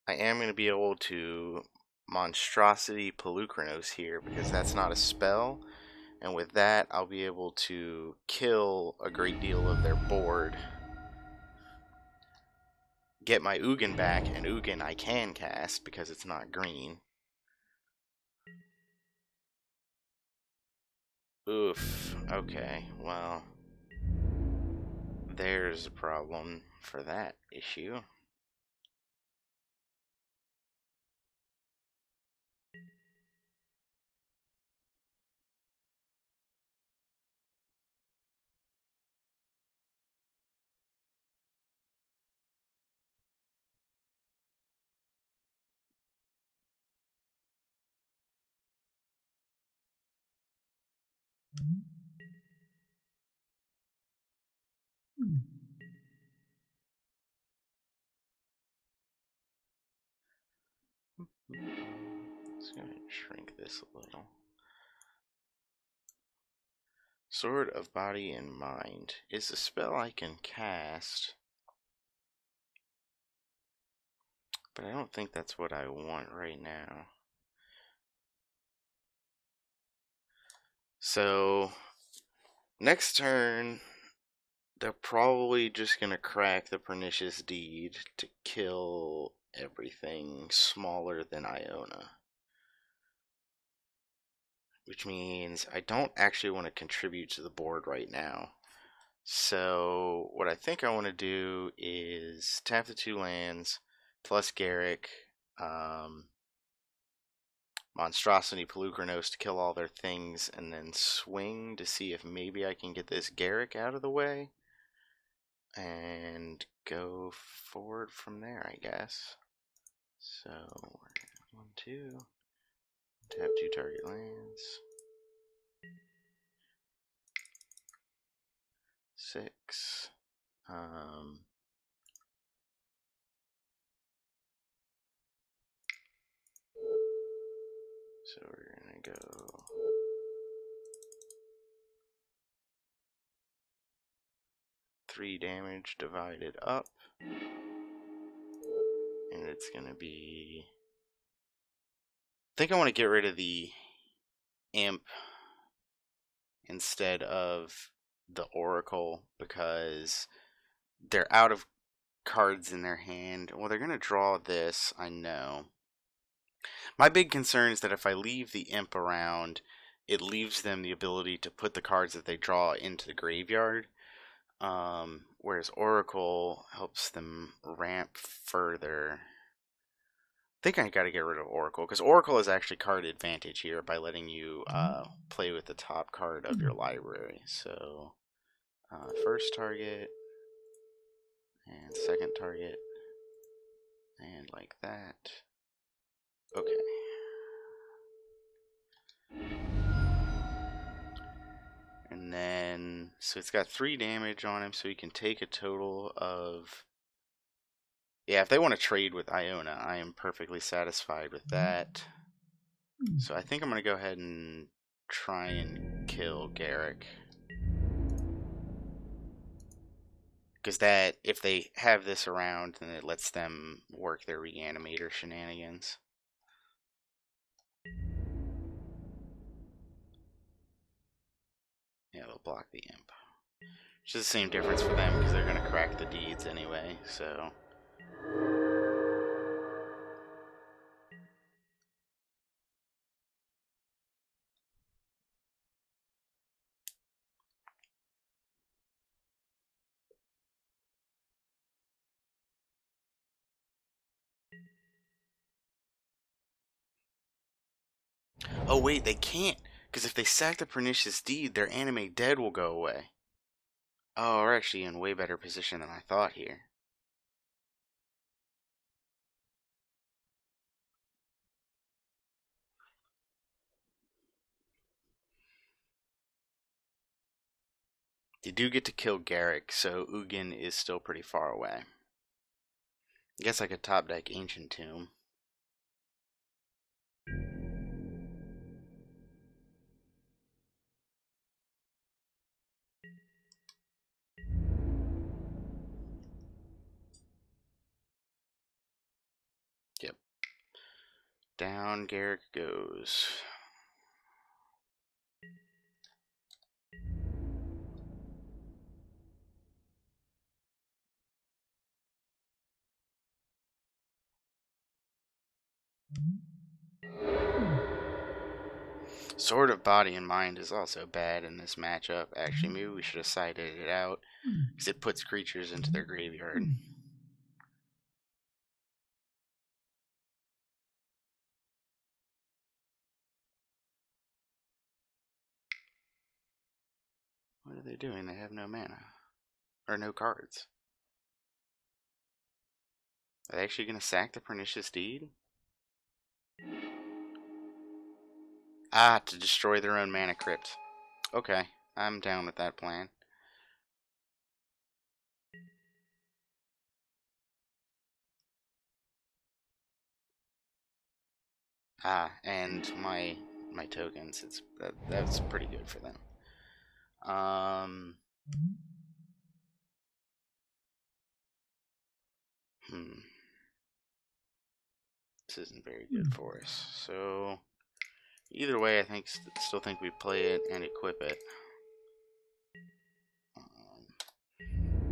I am going to be able to Monstrosity Pelucranos here because that's not a spell. And with that, I'll be able to kill a great deal of their board. Get my Ugin back, and Ugin I can cast because it's not green. Oof. Okay, well, there's a problem for that issue. Let's go ahead and shrink this a little. Sword of Body and Mind is a spell I can cast, but I don't think that's what I want right now. So, next turn, they're probably just going to crack the Pernicious Deed to kill everything smaller than Iona. Which means I don't actually want to contribute to the board right now. So what I think I want to do is tap the 2 lands, plus Garrick, Monstrosity Pelucranos to kill all their things, and then swing to see if maybe I can get this Garrick out of the way, and go forward from there, I guess. So, 1, 2, tap 2 target lands. 6. So we're gonna go 3 damage divided up, and it's gonna be. I think I want to get rid of the imp instead of the oracle because they're out of cards in their hand. Well, they're gonna draw this, I know. My big concern is that if I leave the imp around, it leaves them the ability to put the cards that they draw into the graveyard. Whereas Oracle helps them ramp further. I think I gotta get rid of Oracle, because Oracle is actually card advantage here by letting you play with the top card of your library. So, first target, and second target, and like that. Okay. And then, so it's got 3 damage on him, so he can take a total of. Yeah, if they want to trade with Iona, I am perfectly satisfied with that. So I think I'm going to go ahead and try and kill Garrick. Because that, if they have this around, then it lets them work their reanimator shenanigans. Yeah, they'll block the imp. Which is the same difference for them, because they're going to crack the deeds anyway, so. Oh wait, they can't, because if they sack the Pernicious Deed, their Animate Dead will go away. Oh, we're actually in way better position than I thought here. They do get to kill Garrick, so Ugin is still pretty far away. I guess I could top deck Ancient Tomb. Yep. Down Garrick goes. Sword of Body and Mind is also bad in this matchup. Actually, maybe we should have sided it out, because it puts creatures into their graveyard. What are they doing? They have no mana. Or no cards. Are they actually going to sack the Pernicious Deed? Ah, to destroy their own mana crypt. Okay, I'm down with that plan. Ah, and my tokens. That's pretty good for them. This isn't very good for us. So either way, I still think we play it and equip it.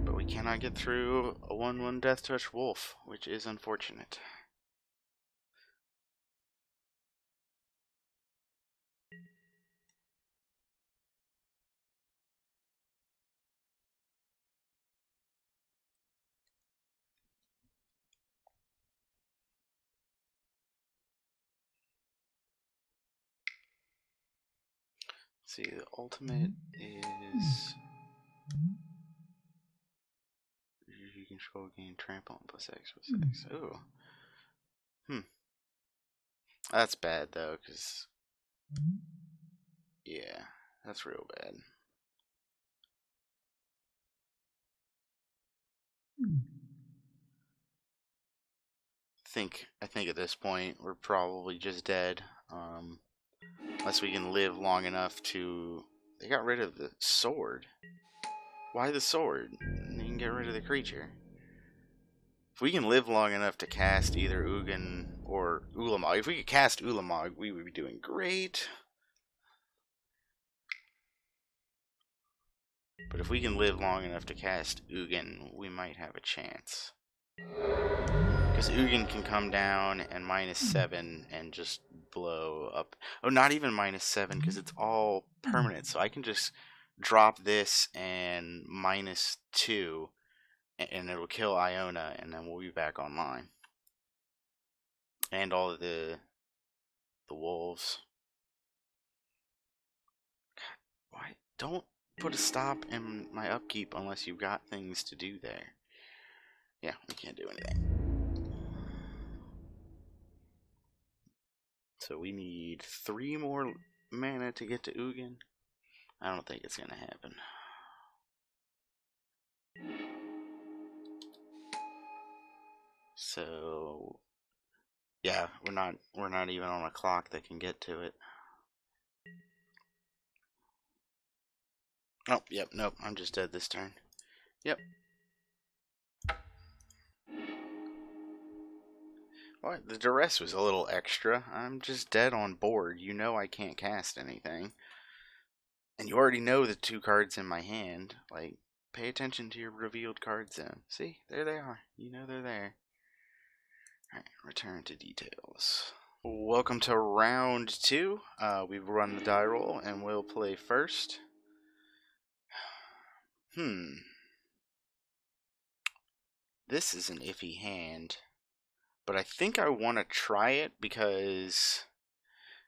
But we cannot get through a 1/1 Death Touch Wolf, which is unfortunate. See, the ultimate is you control gain trample on +X/+X. Ooh. That's bad though, because yeah, that's real bad. I think at this point we're probably just dead. Unless we can live long enough to. They got rid of the sword. Why the sword? They can get rid of the creature. If we can live long enough to cast either Ugin or Ulamog, if we could cast Ulamog, we would be doing great. But if we can live long enough to cast Ugin, we might have a chance. Because Ugin can come down and -7 and just blow up. Oh, not even -7, because it's all permanent. So I can just drop this and -2, and it'll kill Iona, and then we'll be back online. And all of the wolves. Why? Don't put a stop in my upkeep unless you've got things to do there. Yeah, we can't do anything. So we need 3 more mana to get to Ugin. I don't think it's gonna happen. So yeah, we're not even on a clock that can get to it. Oh, yep, nope, I'm just dead this turn. Yep. Well, the duress was a little extra. I'm just dead on board. You know I can't cast anything. And you already know the 2 cards in my hand. Like, pay attention to your revealed cards then. See? There they are. You know they're there. Alright, return to details. Welcome to round 2. We've run the die roll and we'll play first. This is an iffy hand. But I think I want to try it because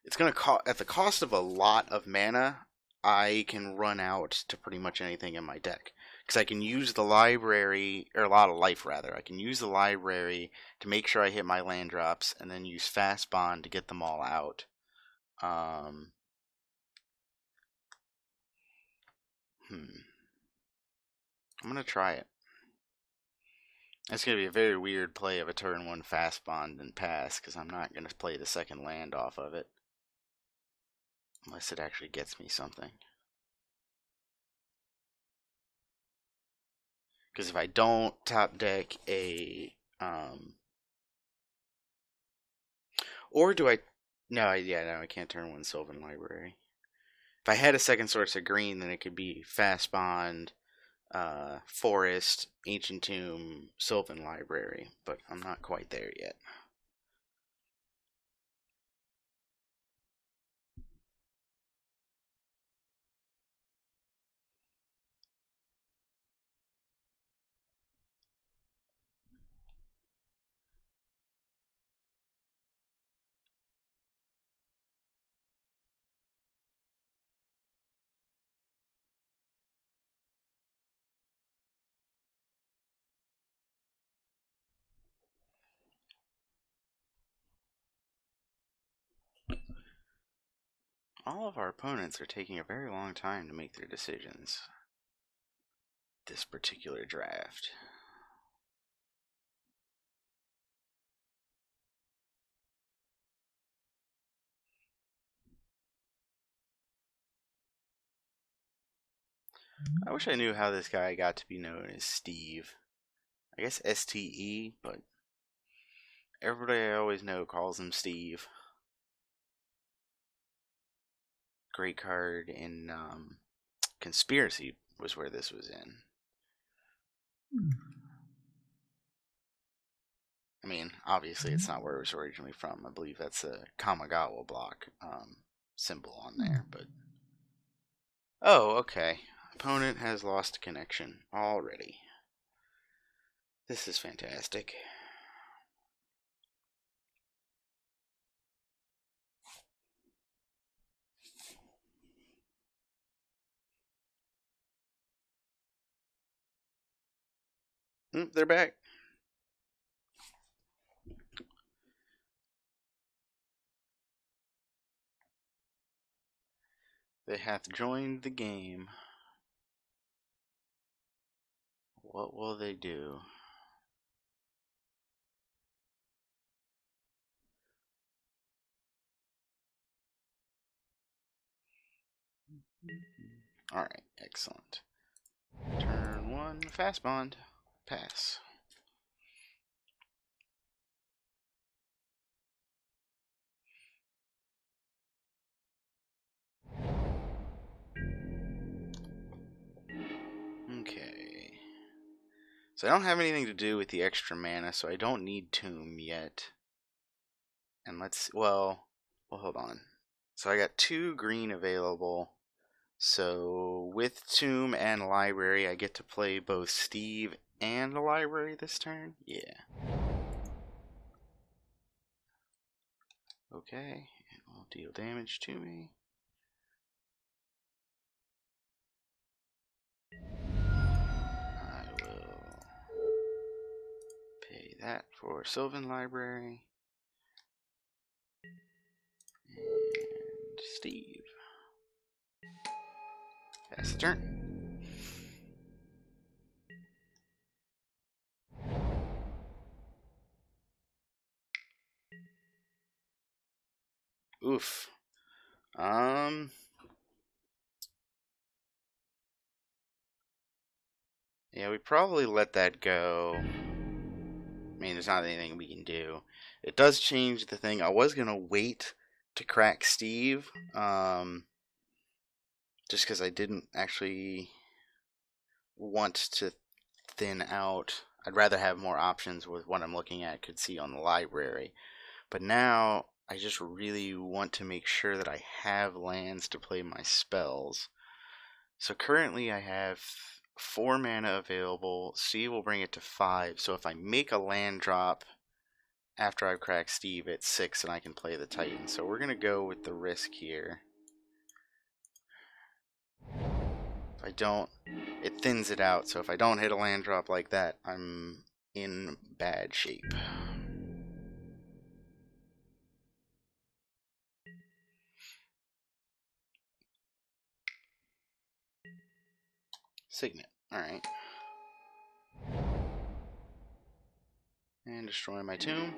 it's going to cost, at the cost of a lot of mana, I can run out to pretty much anything in my deck. Because I can use the library, or a lot of life rather. I can use the library to make sure I hit my land drops, and then use Fast Bond to get them all out. I'm going to try it. It's going to be a very weird play of a turn 1 Fast Bond and pass, because I'm not going to play the second land off of it. Unless it actually gets me something. Because if I don't top deck a Or do I? No, yeah, no, I can't turn one Sylvan Library. If I had a second source of green, then it could be Fast Bond, Forest, Ancient Tomb, Sylvan Library. But I'm not quite there yet. All of our opponents are taking a very long time to make their decisions this particular draft. I wish I knew how this guy got to be known as Steve. I guess STE, but everybody I always know calls him Steve. Great card in Conspiracy was where this was in. I mean, obviously it's not where it was originally from. I believe that's a Kamigawa block symbol on there, but... Oh, okay. Opponent has lost connection already. This is fantastic. They're back. They hath joined the game. What will they do? Alright, excellent. Turn one, fast bond. Pass. Okay. So I don't have anything to do with the extra mana, so I don't need Tomb yet. And let's, well, hold on. So I got 2 green available. So with Tomb and Library, I get to play both Steve and the Library this turn? Yeah. Okay, it will deal damage to me. I will pay that for Sylvan Library. And Steve. Pass the turn. Oof. Yeah, we probably let that go. I mean, there's not anything we can do. It does change the thing. I was gonna wait to crack Steve, just because I didn't actually want to thin out. I'd rather have more options with what I'm looking at, could see on the library. But now I just really want to make sure that I have lands to play my spells. So currently I have 4 mana available. Steve will bring it to 5. So if I make a land drop after I've cracked Steve, it's 6 and I can play the Titan. So we're going to go with the risk here. If I don't, it thins it out. So if I don't hit a land drop like that, I'm in bad shape. Signet. Alright. And destroy my tomb.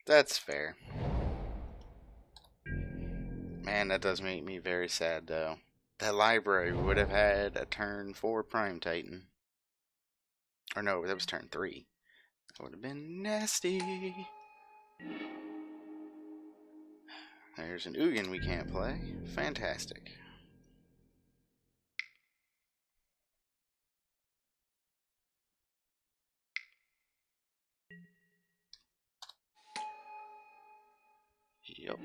That's fair. Man, that does make me very sad, though. That library would have had a turn 4 Prime Titan. Or no, that was turn 3. That would have been nasty. There's an Ugin we can't play. Fantastic. Yep.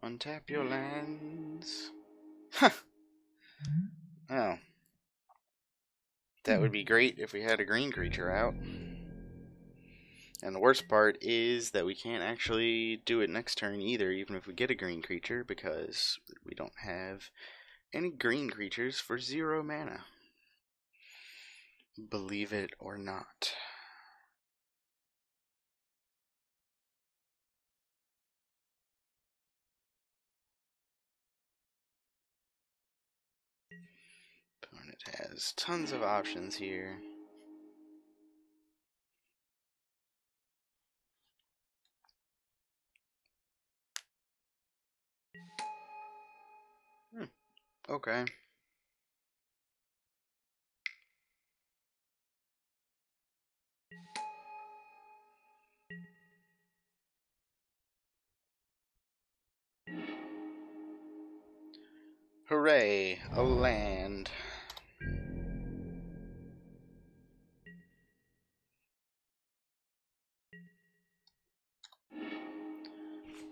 Untap your lands. Oh. That would be great if we had a green creature out. And the worst part is that we can't actually do it next turn either, even if we get a green creature, because we don't have any green creatures for 0 mana. Believe it or not. Opponent has tons of options here. Okay. Hooray, a land.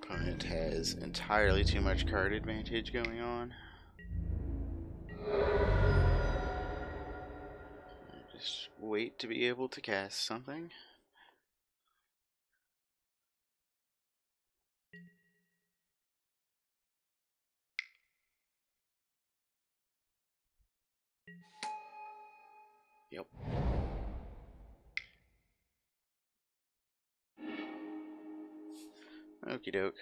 Opponent has entirely too much card advantage going on. Just wait to be able to cast something. Yep. Okie doke.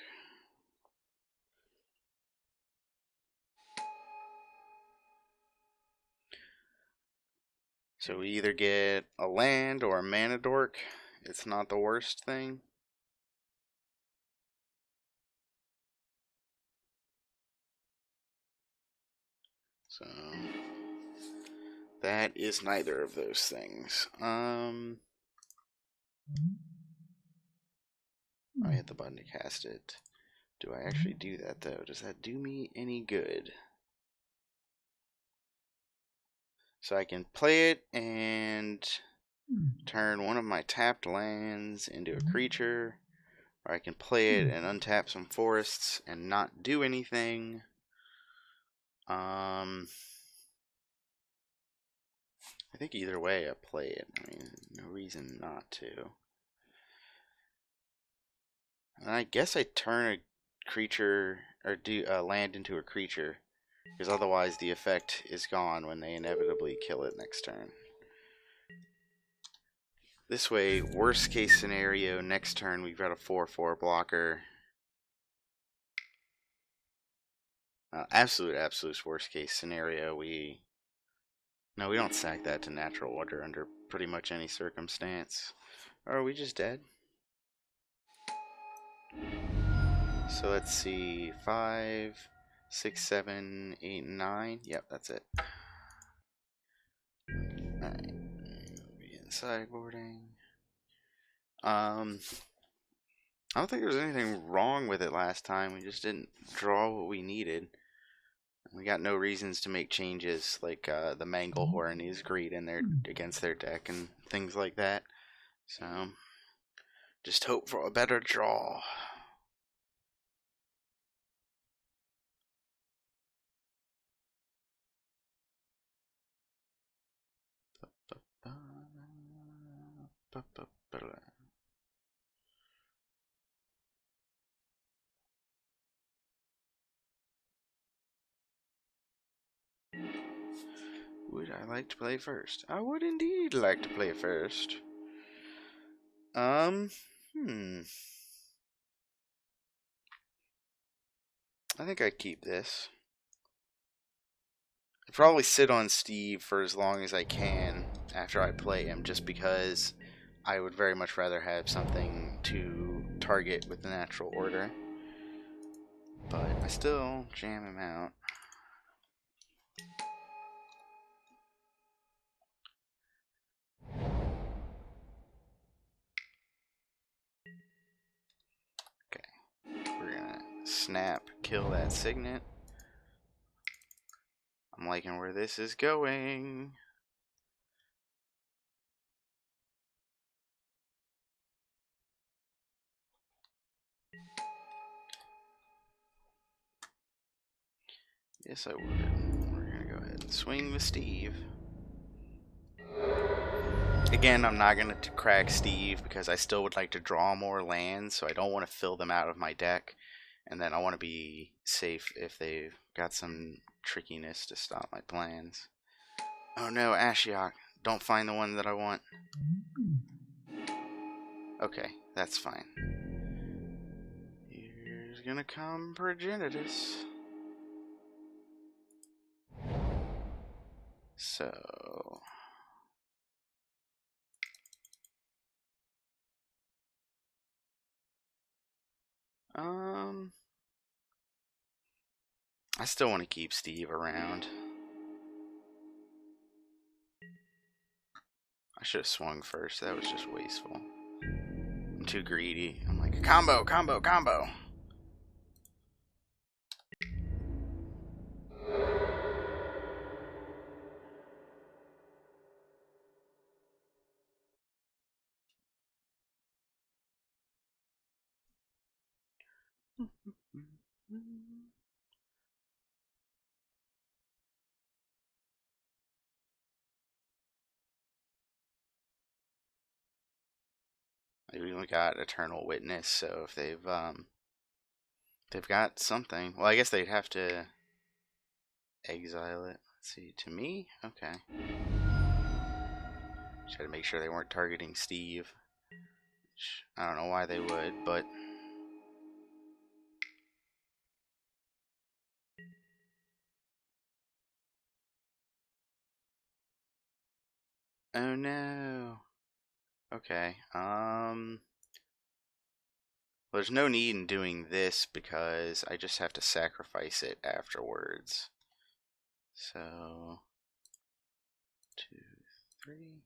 So we either get a land or a mana dork. It's not the worst thing. So that is neither of those things. I hit the button to cast it. Do I actually do that though? Does that do me any good? So I can play it and turn one of my tapped lands into a creature, or I can play it and untap some forests and not do anything. I think either way I play it. I mean, no reason not to. And I guess I turn a creature or do land into a creature, because otherwise the effect is gone when they inevitably kill it next turn. This way, worst case scenario, next turn we've got a 4/4 blocker. Absolute worst case scenario, we don't sack that to natural order under pretty much any circumstance. Or are we just dead? So let's see, 5, 6, 7, 8, 9. Yep, that's it. Alright, begin sideboarding. I don't think there was anything wrong with it last time. We just didn't draw what we needed. We got no reasons to make changes, like the Manglehorn is great in there against their deck and things like that. So just hope for a better draw. Would I like to play first? I would indeed like to play first. I think I keep this. I'd probably sit on Steve for as long as I can after I play him, just because I would very much rather have something to target with the natural order. But I still jam him out. snap, kill that signet. I'm liking where this is going. Yes, I would. We're gonna go ahead and swing with Steve. Again, I'm not going to crack Steve because I still would like to draw more lands, so I don't want to fill them out of my deck. And then I want to be safe if they've got some trickiness to stop my plans. Oh no, Ashiok. Don't find the one that I want. Okay, that's fine. Here's gonna come Progenitus. So... I still want to keep Steve around. I should have swung first. That was just wasteful. I'm too greedy. I'm like, combo, combo, combo. We even got Eternal Witness, so if they've got something. Well, I guess they'd have to exile it. Let's see, to me? Okay. Just had to make sure they weren't targeting Steve. Which I don't know why they would, but... Oh no. Okay, there's no need in doing this because I just have to sacrifice it afterwards. So... 2, 3...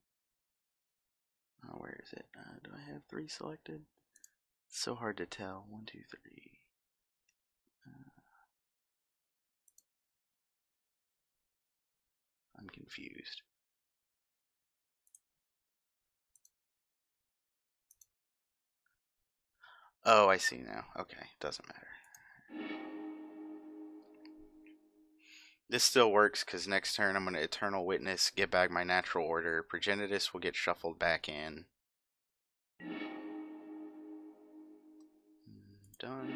Oh, where is it? Do I have 3 selected? It's so hard to tell. 1, 2, 3. I'm confused. Oh, I see now. Okay, doesn't matter. This still works because next turn I'm going to Eternal Witness, get back my natural order. Progenitus will get shuffled back in. Done.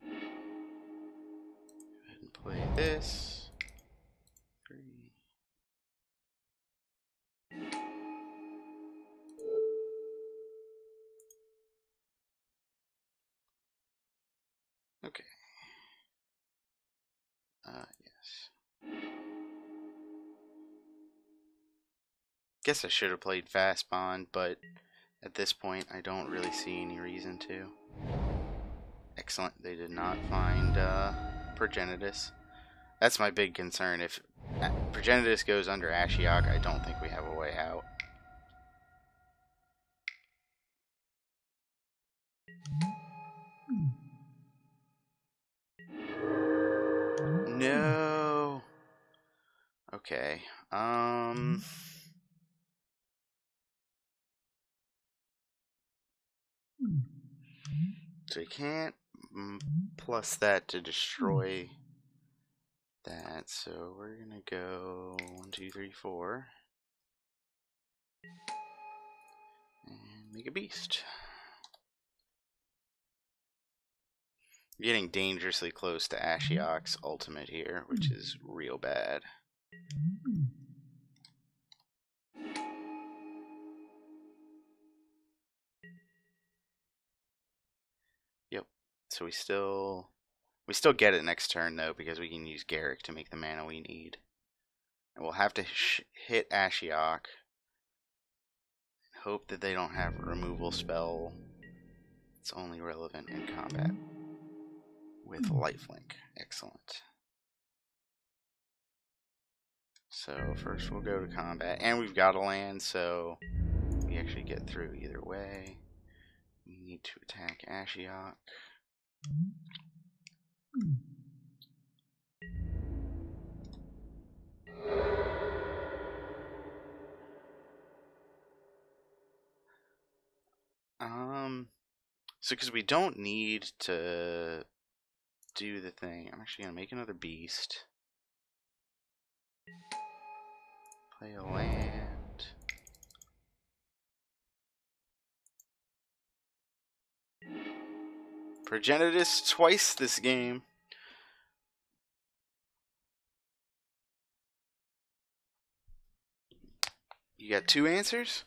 Go ahead and play this. 3. Okay. Yes. Guess I should have played Fast Bond, but at this point I don't really see any reason to. Excellent. They did not find Progenitus. That's my big concern. If Progenitus goes under Ashiok, I don't think we have a way out. No. Okay. So we can't plus that to destroy that. So we're gonna go 1, 2, 3, 4, and make a beast. Getting dangerously close to Ashiok's ultimate here, which is real bad. Yep. So we still get it next turn though because we can use Garrick to make the mana we need. And we'll have to hit Ashiok. Hope that they don't have a removal spell. It's only relevant in combat. With lifelink. Excellent. So first we'll go to combat. And we've got a land, so we actually get through either way. We need to attack Ashiok. So because we don't need to do the thing, I'm actually gonna make another beast. Play a land. Progenitus twice this game. You got two answers?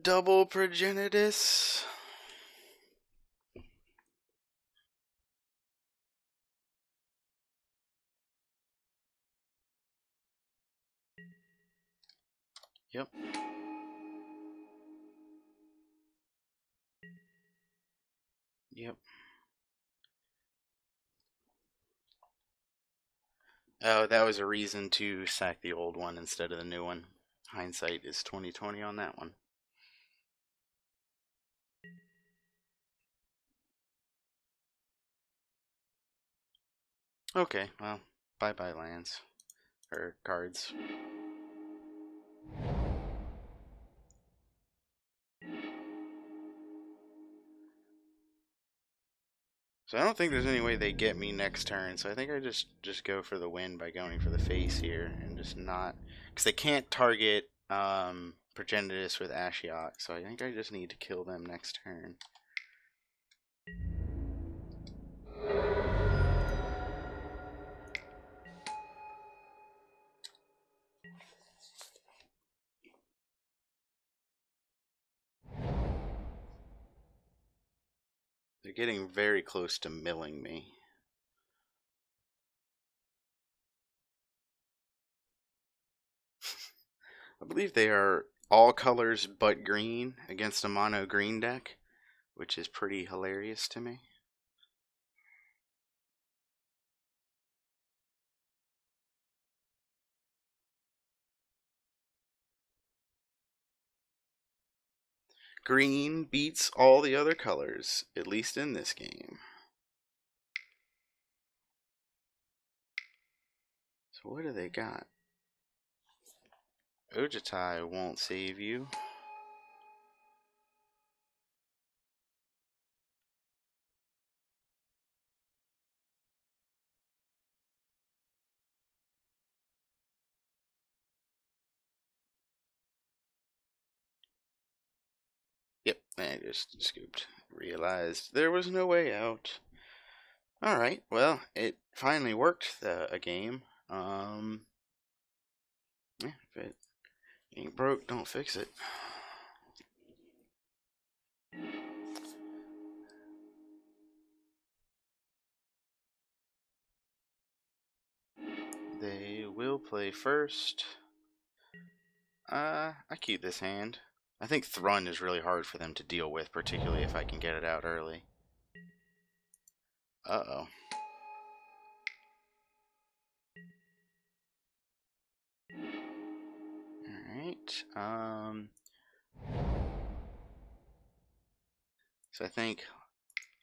Double Progenitus. Yep. Yep. Oh, that was a reason to sack the old one instead of the new one. Hindsight is 20/20 on that one. Okay, well, bye-bye lands. Or cards. So I don't think there's any way they get me next turn, so I think I just go for the win by going for the face here and just not... Because they can't target Progenitus with Ashiok, so I think I just need to kill them next turn. They're getting very close to milling me. I believe they are all colors but green against a mono green deck, which is pretty hilarious to me. Green beats all the other colors, at least in this game. So what do they got? Ojitai won't save you. Yep, I just scooped. Realized there was no way out. Alright, well, it finally worked a game. Yeah, if it ain't broke, don't fix it. They will play first. I keep this hand. I think Thrun is really hard for them to deal with, particularly if I can get it out early. Uh-oh. Alright, so I think,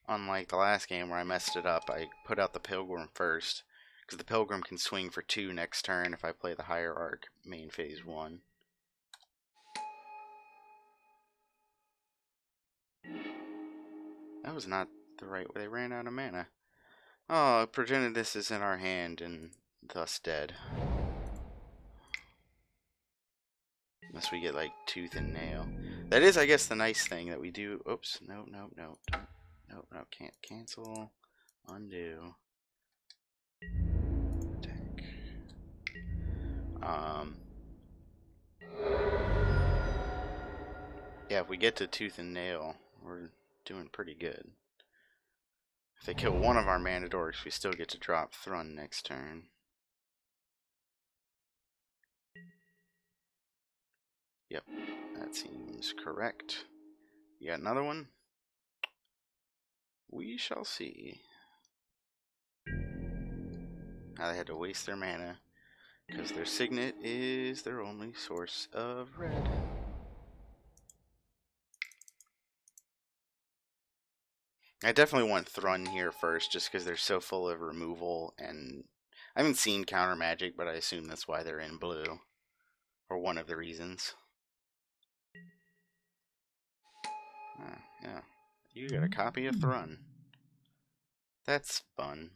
unlike the last game where I messed it up, I put out the Pilgrim first, because the Pilgrim can swing for 2 next turn if I play the Hierarch main phase 1. That was not the right way. They ran out of mana. Oh, Progenitus is in our hand and thus dead. Unless we get like Tooth and Nail. That is, I guess, the nice thing that we do. Oops, no, can't cancel. Undo. Attack. Yeah, if we get to Tooth and Nail, we're doing pretty good. If they kill one of our mana dorks, we still get to drop Thrun next turn. Yep, that seems correct. You got another one? We shall see. Now they had to waste their mana, because their Signet is their only source of red. I definitely want Thrun here first, just because they're so full of removal, and I haven't seen counter magic, but I assume that's why they're in blue, or one of the reasons. Yeah, you got a copy of Thrun. That's fun.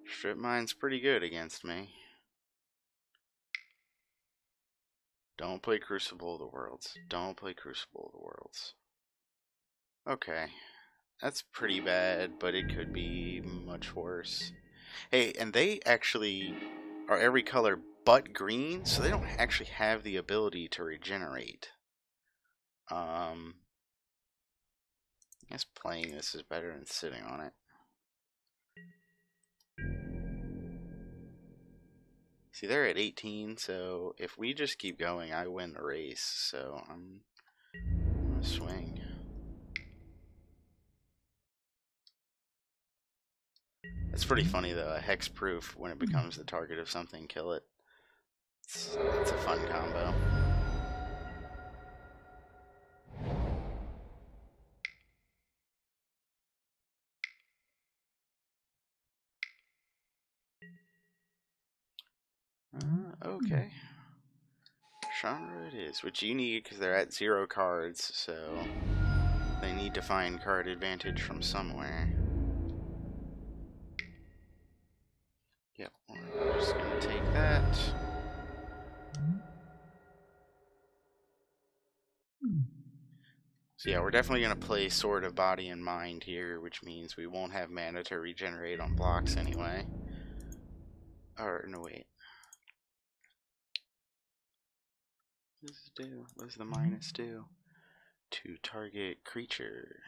Strip Mine's pretty good against me. Don't play Crucible of the Worlds. Don't play Crucible of the Worlds. Okay. That's pretty bad, but it could be much worse. Hey, and they actually are every color but green, so they don't actually have the ability to regenerate. I guess playing this is better than sitting on it. See, they're at 18, so if we just keep going, I win the race. So I'm gonna swing. It's pretty funny though. A hexproof, when it becomes the target of something, kill it. It's a fun combo. Okay. Chandra it is, which you need because they're at 0 cards, so they need to find card advantage from somewhere. Yep, we're just gonna take that. So yeah, we're definitely gonna play Sword of Body and Mind here, which means we won't have mana to regenerate on blocks anyway. Or no, wait. What does it do? What does the minus do? To target creature.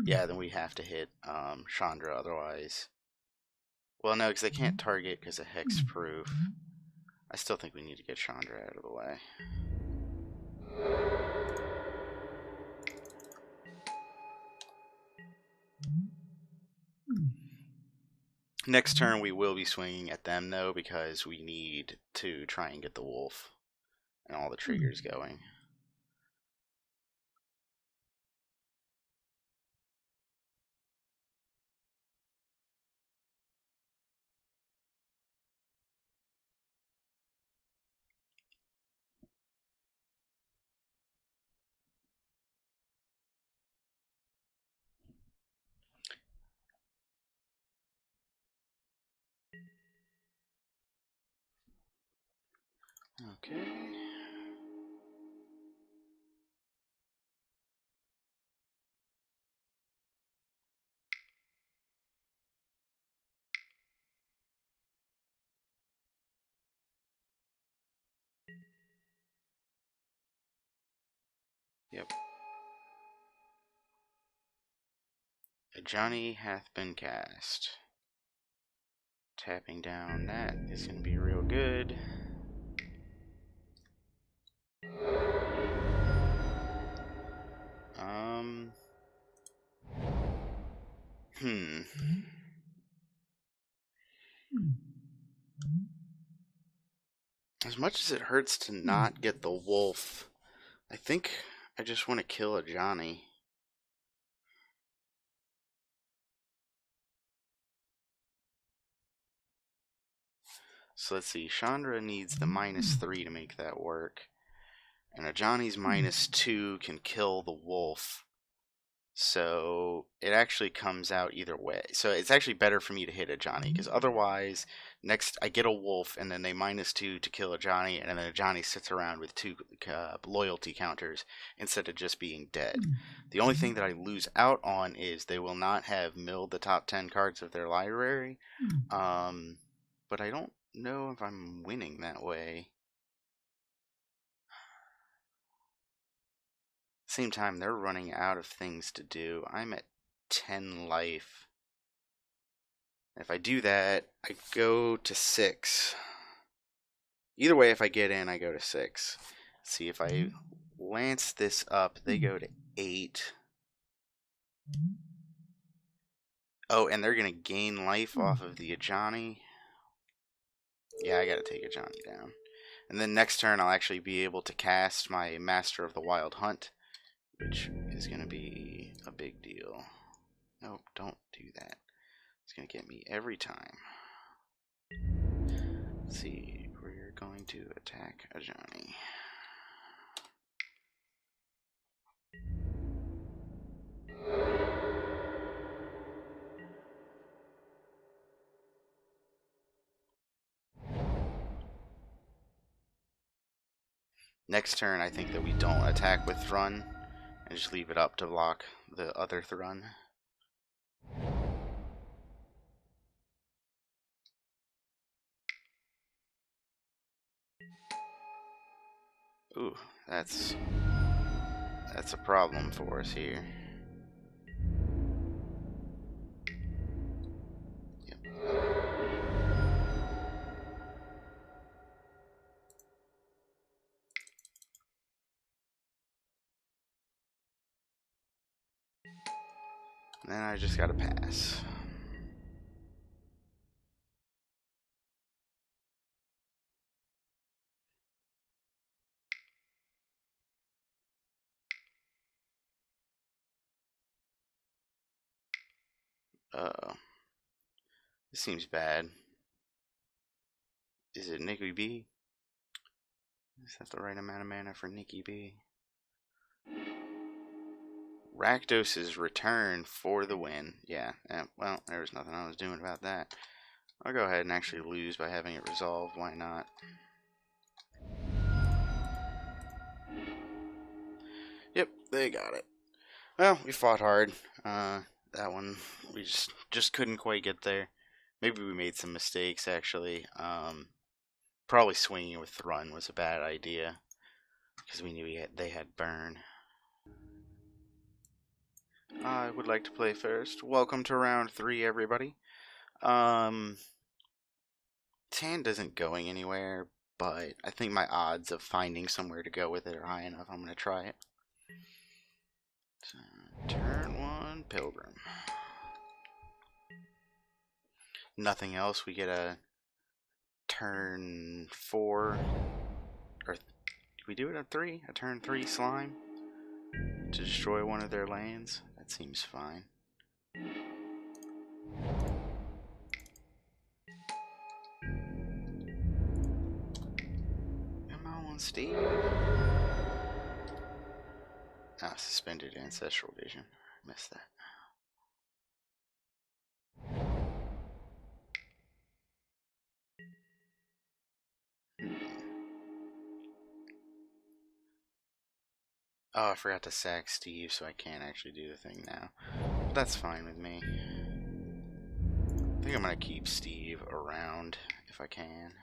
Yeah, then we have to hit Chandra otherwise. Well, no, because they can't target because of hexproof. I still think we need to get Chandra out of the way. Next turn we will be swinging at them though, because we need to try and get the wolf and all the triggers going. Okay. Yep. Johnny hath been cast. Tapping down that is going to be real good. Hmm. As much as it hurts to not get the wolf, I think I just want to kill a Johnny. So let's see. Chandra needs the -3 to make that work. And a Johnny's -2 can kill the wolf. So it actually comes out either way. So it's actually better for me to hit a Johnny, because otherwise, next I get a wolf and then they -2 to kill a Johnny, and then a Johnny sits around with 2 loyalty counters instead of just being dead. The only thing that I lose out on is they will not have milled the top 10 cards of their library. But I don't know if I'm winning that way. Same time, they're running out of things to do. I'm at 10 life. If I do that, I go to 6. Either way, if I get in, I go to 6. See, if I lance this up, they go to 8. Oh, and they're going to gain life off of the Ajani. Yeah, I got to take Ajani down. And then next turn, I'll actually be able to cast my Master of the Wild Hunt, which is going to be a big deal. Nope, don't do that. It's going to get me every time. Let's see, we're going to attack Ajani. Next turn, I think that we don't attack with Thrun and just leave it up to block the other Thrun. Ooh, that's a problem for us here. Yep. And then I just gotta pass. Uh-oh. This seems bad. Is it Nikki B? Is that the right amount of mana for Nikki B? Rakdos's return for the win. Yeah, well, there was nothing I was doing about that. I'll go ahead and actually lose by having it resolved. Why not? Yep, they got it. Well, we fought hard. That one, we just couldn't quite get there. Maybe we made some mistakes, actually. Probably swinging with Thrun was a bad idea, because we knew they had burn. I would like to play first. Welcome to round 3, everybody. Sand isn't going anywhere, but I think my odds of finding somewhere to go with it are high enough. I'm going to try it. So, turn 1, Pilgrim. Nothing else. We get a turn 4, or did we do it at 3? A turn 3 Slime to destroy one of their lands? That seems fine. Come on, Steve. Ah, suspended Ancestral Vision. Missed that. Oh, I forgot to sack Steve, so I can't actually do the thing now. But that's fine with me. I think I'm going to keep Steve around if I can.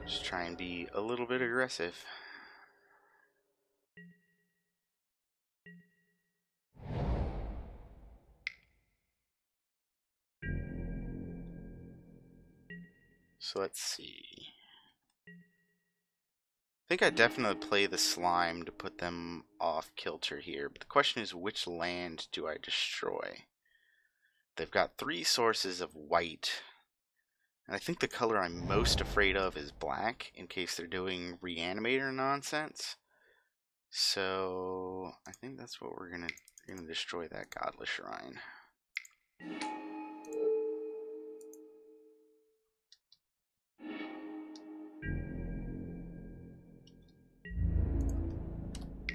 Just try and be a little bit aggressive. So let's see. I think I definitely play the Slime to put them off kilter here, but the question is, which land do I destroy? They've got 3 sources of white, and I think the color I'm most afraid of is black, in case they're doing Reanimator nonsense. So I think that's what we're gonna destroy that Godless Shrine.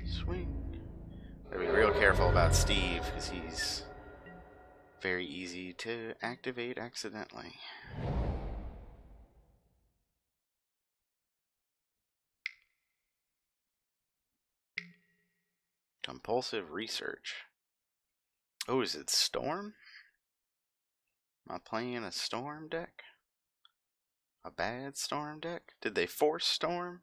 Swing. Gotta be real careful about Steve, because he's very easy to activate accidentally. Compulsive Research. Oh, is it Storm? Am I playing a Storm deck? A bad Storm deck? Did they force Storm?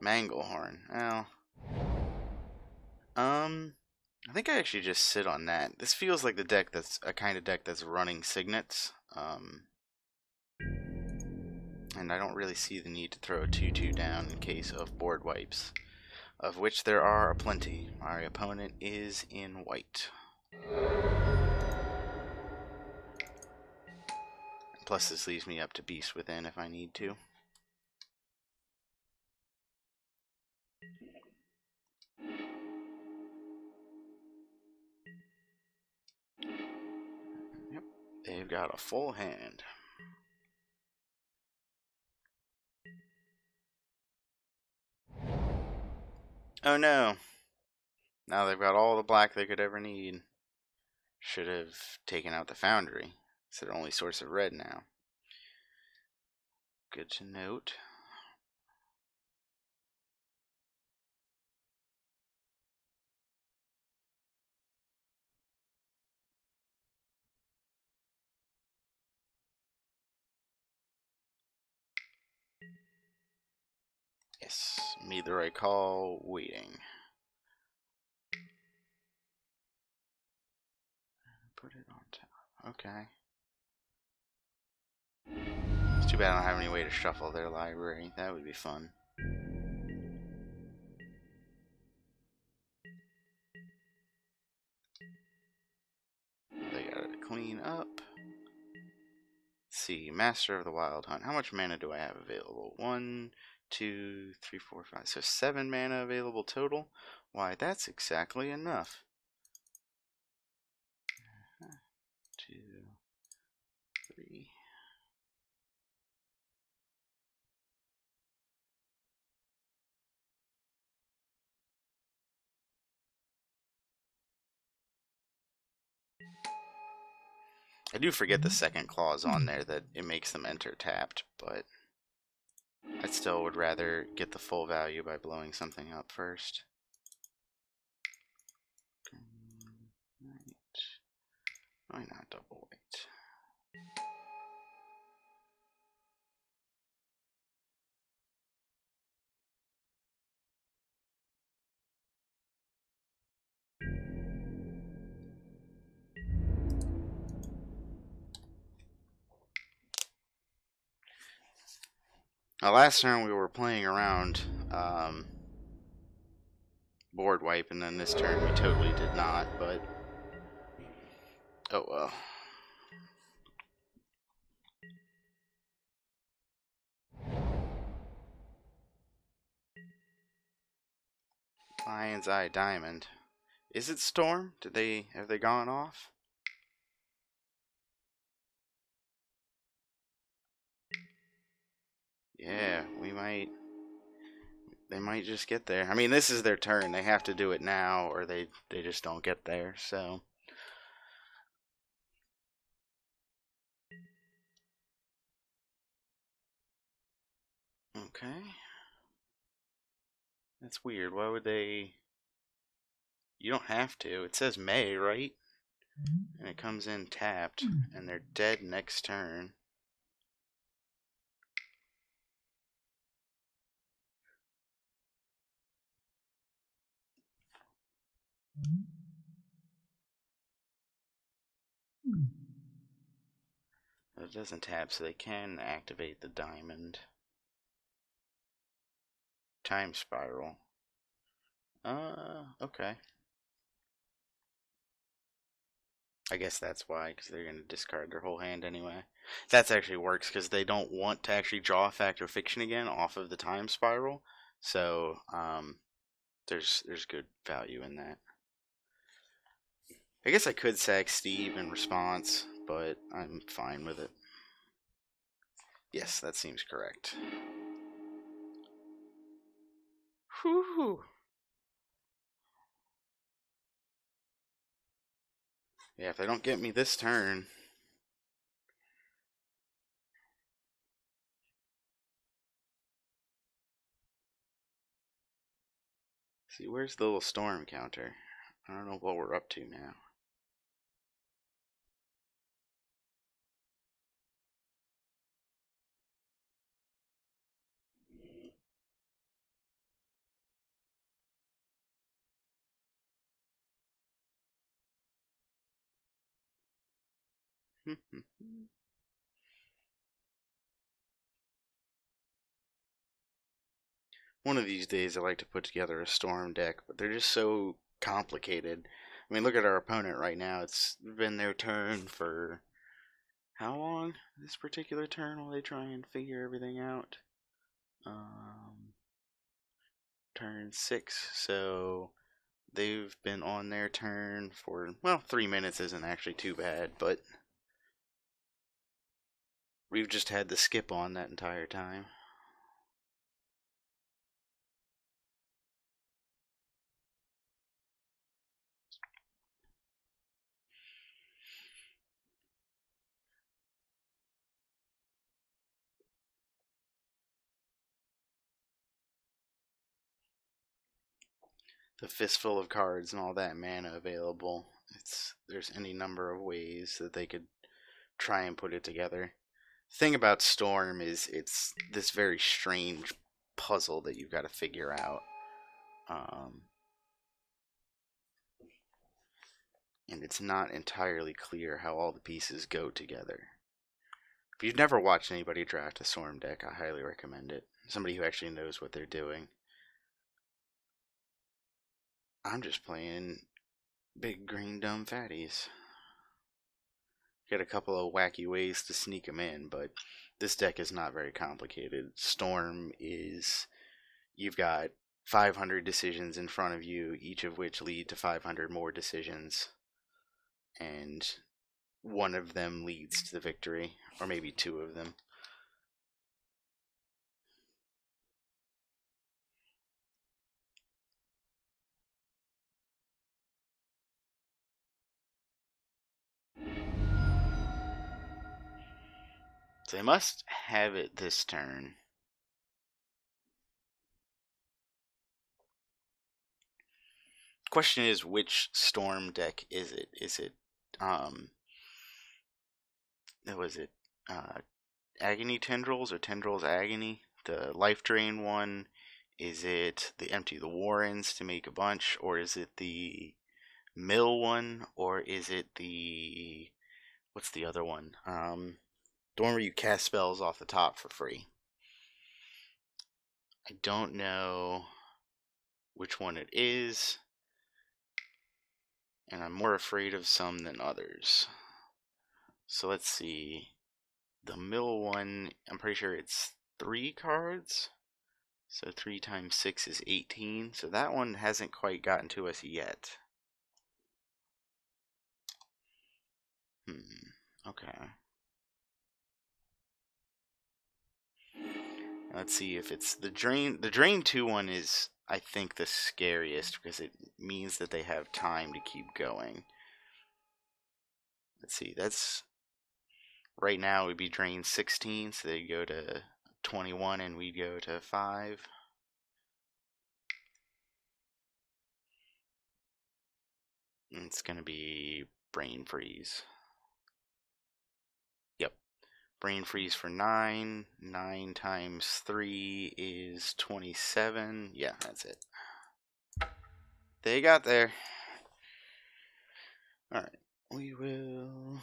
Manglehorn. Well, I think I actually just sit on that. This feels like the deck that's a kind of deck that's running signets. And I don't really see the need to throw a 2/2 down in case of board wipes, of which there are aplenty. My opponent is in white. Plus, this leaves me up to Beast Within if I need to. Yep, they've got a full hand. Oh no! Now they've got all the black they could ever need. Should have taken out the Foundry. It's their only source of red now. Good to note. Yes, made the right call, waiting. Put it on top. Okay. It's too bad I don't have any way to shuffle their library. That would be fun. They gotta clean up. Let's see, Master of the Wild Hunt. How much mana do I have available? 1, 2, 3, 4, 5. So 7 mana available total. Why, that's exactly enough. 2, 3. I do forget the second clause on there that it makes them enter tapped, but I still would rather get the full value by blowing something up first. Right. Why not double weight? Now, last turn we were playing around board wipe, and then this turn we totally did not, but oh well. Lion's Eye Diamond. Is it Storm? Have they gone off? Yeah, they might just get there. I mean, this is their turn. They have to do it now or they just don't get there. So okay. That's weird. Why would they? You don't have to. It says May, right? And it comes in tapped, and they're dead next turn. It doesn't tap, so they can activate the diamond. Time spiral. Okay. I guess that's why, because they're going to discard their whole hand anyway. That actually works, because they don't want to actually draw Fact or Fiction again off of the time spiral. So, there's good value in that. I guess I could sack Steve in response, but I'm fine with it. Yes, that seems correct. Whew. Yeah, if they don't get me this turn. See, where's the little storm counter? I don't know what we're up to now. One of these days I like to put together a storm deck, but they're just so complicated. I mean, look at our opponent right now. It's been their turn for how long? This particular turn while they try and figure everything out. Turn 6, so they've been on their turn for, well, 3 minutes isn't actually too bad, but we've just had the skip on that entire time. The fistful of cards and all that mana available. There's any number of ways that they could try and put it together. Thing about Storm is it's this very strange puzzle that you've got to figure out. And it's not entirely clear how all the pieces go together. If you've never watched anybody draft a Storm deck, I highly recommend it. Somebody who actually knows what they're doing. I'm just playing big green dumb fatties. Got a couple of wacky ways to sneak them in, but this deck is not very complicated. Storm is, you've got 500 decisions in front of you, each of which lead to 500 more decisions, and one of them leads to the victory, or maybe two of them. So they must have it this turn. Question is, which Storm deck is it? Is it, was it, Agony Tendrils or Tendrils Agony? The Life Drain one? Is it the Empty the Warrens to make a bunch? Or is it the Mill one? Or is it the, what's the other one? The one where you cast spells off the top for free. I don't know which one it is, and I'm more afraid of some than others. So let's see. The Mill one, I'm pretty sure it's 3 cards. So 3 times 6 is 18. So that one hasn't quite gotten to us yet. Okay. Let's see if it's the Drain. The Drain 2 one is, I think, the scariest because it means that they have time to keep going. Let's see, that's right now it would be Drain 16, so they go to 21 and we go to 5. And it's going to be Brain Freeze. Yep. Brain Freeze for 9. 9 times 3 is 27. Yeah, that's it. They got there. Alright. We will...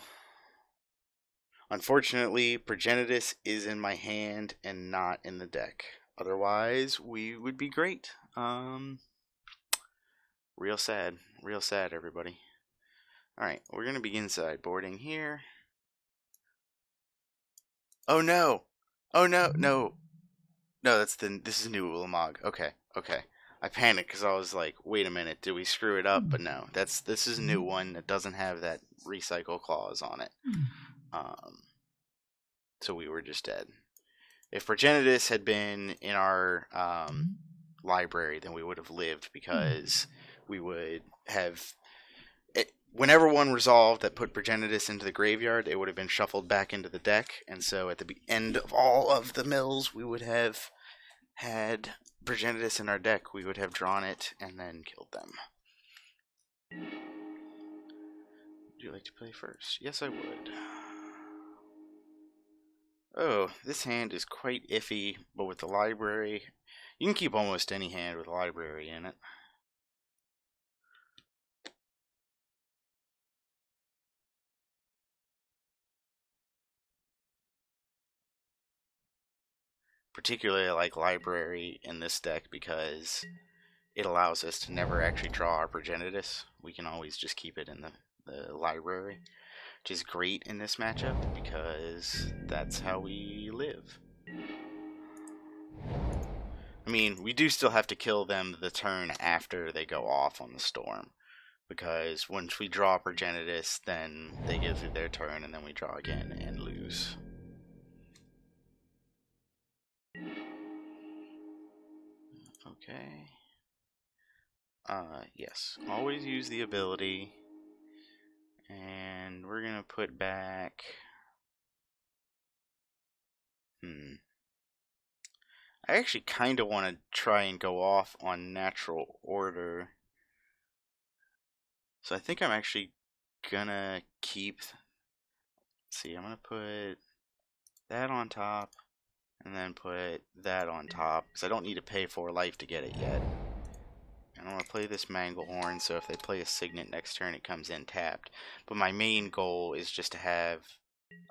Unfortunately, Progenitus is in my hand and not in the deck. Otherwise, we would be great. Real sad. Real sad, everybody. Alright, we're going to begin sideboarding here. Oh no! Oh no, no! No, this is new Ulamog. Okay. I panicked because I was like, wait a minute, did we screw it up? But no, this is a new one that doesn't have that recycle clause on it. So we were just dead. If Progenitus had been in our library, then we would have lived because we would have... Whenever one resolved that put Progenitus into the graveyard, it would have been shuffled back into the deck, and so at the end of all of the mills, we would have had Progenitus in our deck. We would have drawn it and then killed them. Would you like to play first? Yes, I would. Oh, this hand is quite iffy, but with the library, you can keep almost any hand with a library in it. particularly like Library in this deck because it allows us to never actually draw our Progenitus. We can always just keep it in the library, which is great in this matchup because that's how we live. I mean, we do still have to kill them the turn after they go off on the storm, because once we draw Progenitus, then they get through their turn, and then we draw again and lose. Okay. Yes. Always use the ability. And we're gonna put back... I actually kind of want to try and go off on natural order. So I think I'm actually gonna keep... Let's see, I'm gonna put that on top, and then put that on top, because I don't need to pay 4 life to get it yet. And I'm gonna play this Manglehorn, so if they play a Signet next turn, it comes in tapped. But my main goal is just to have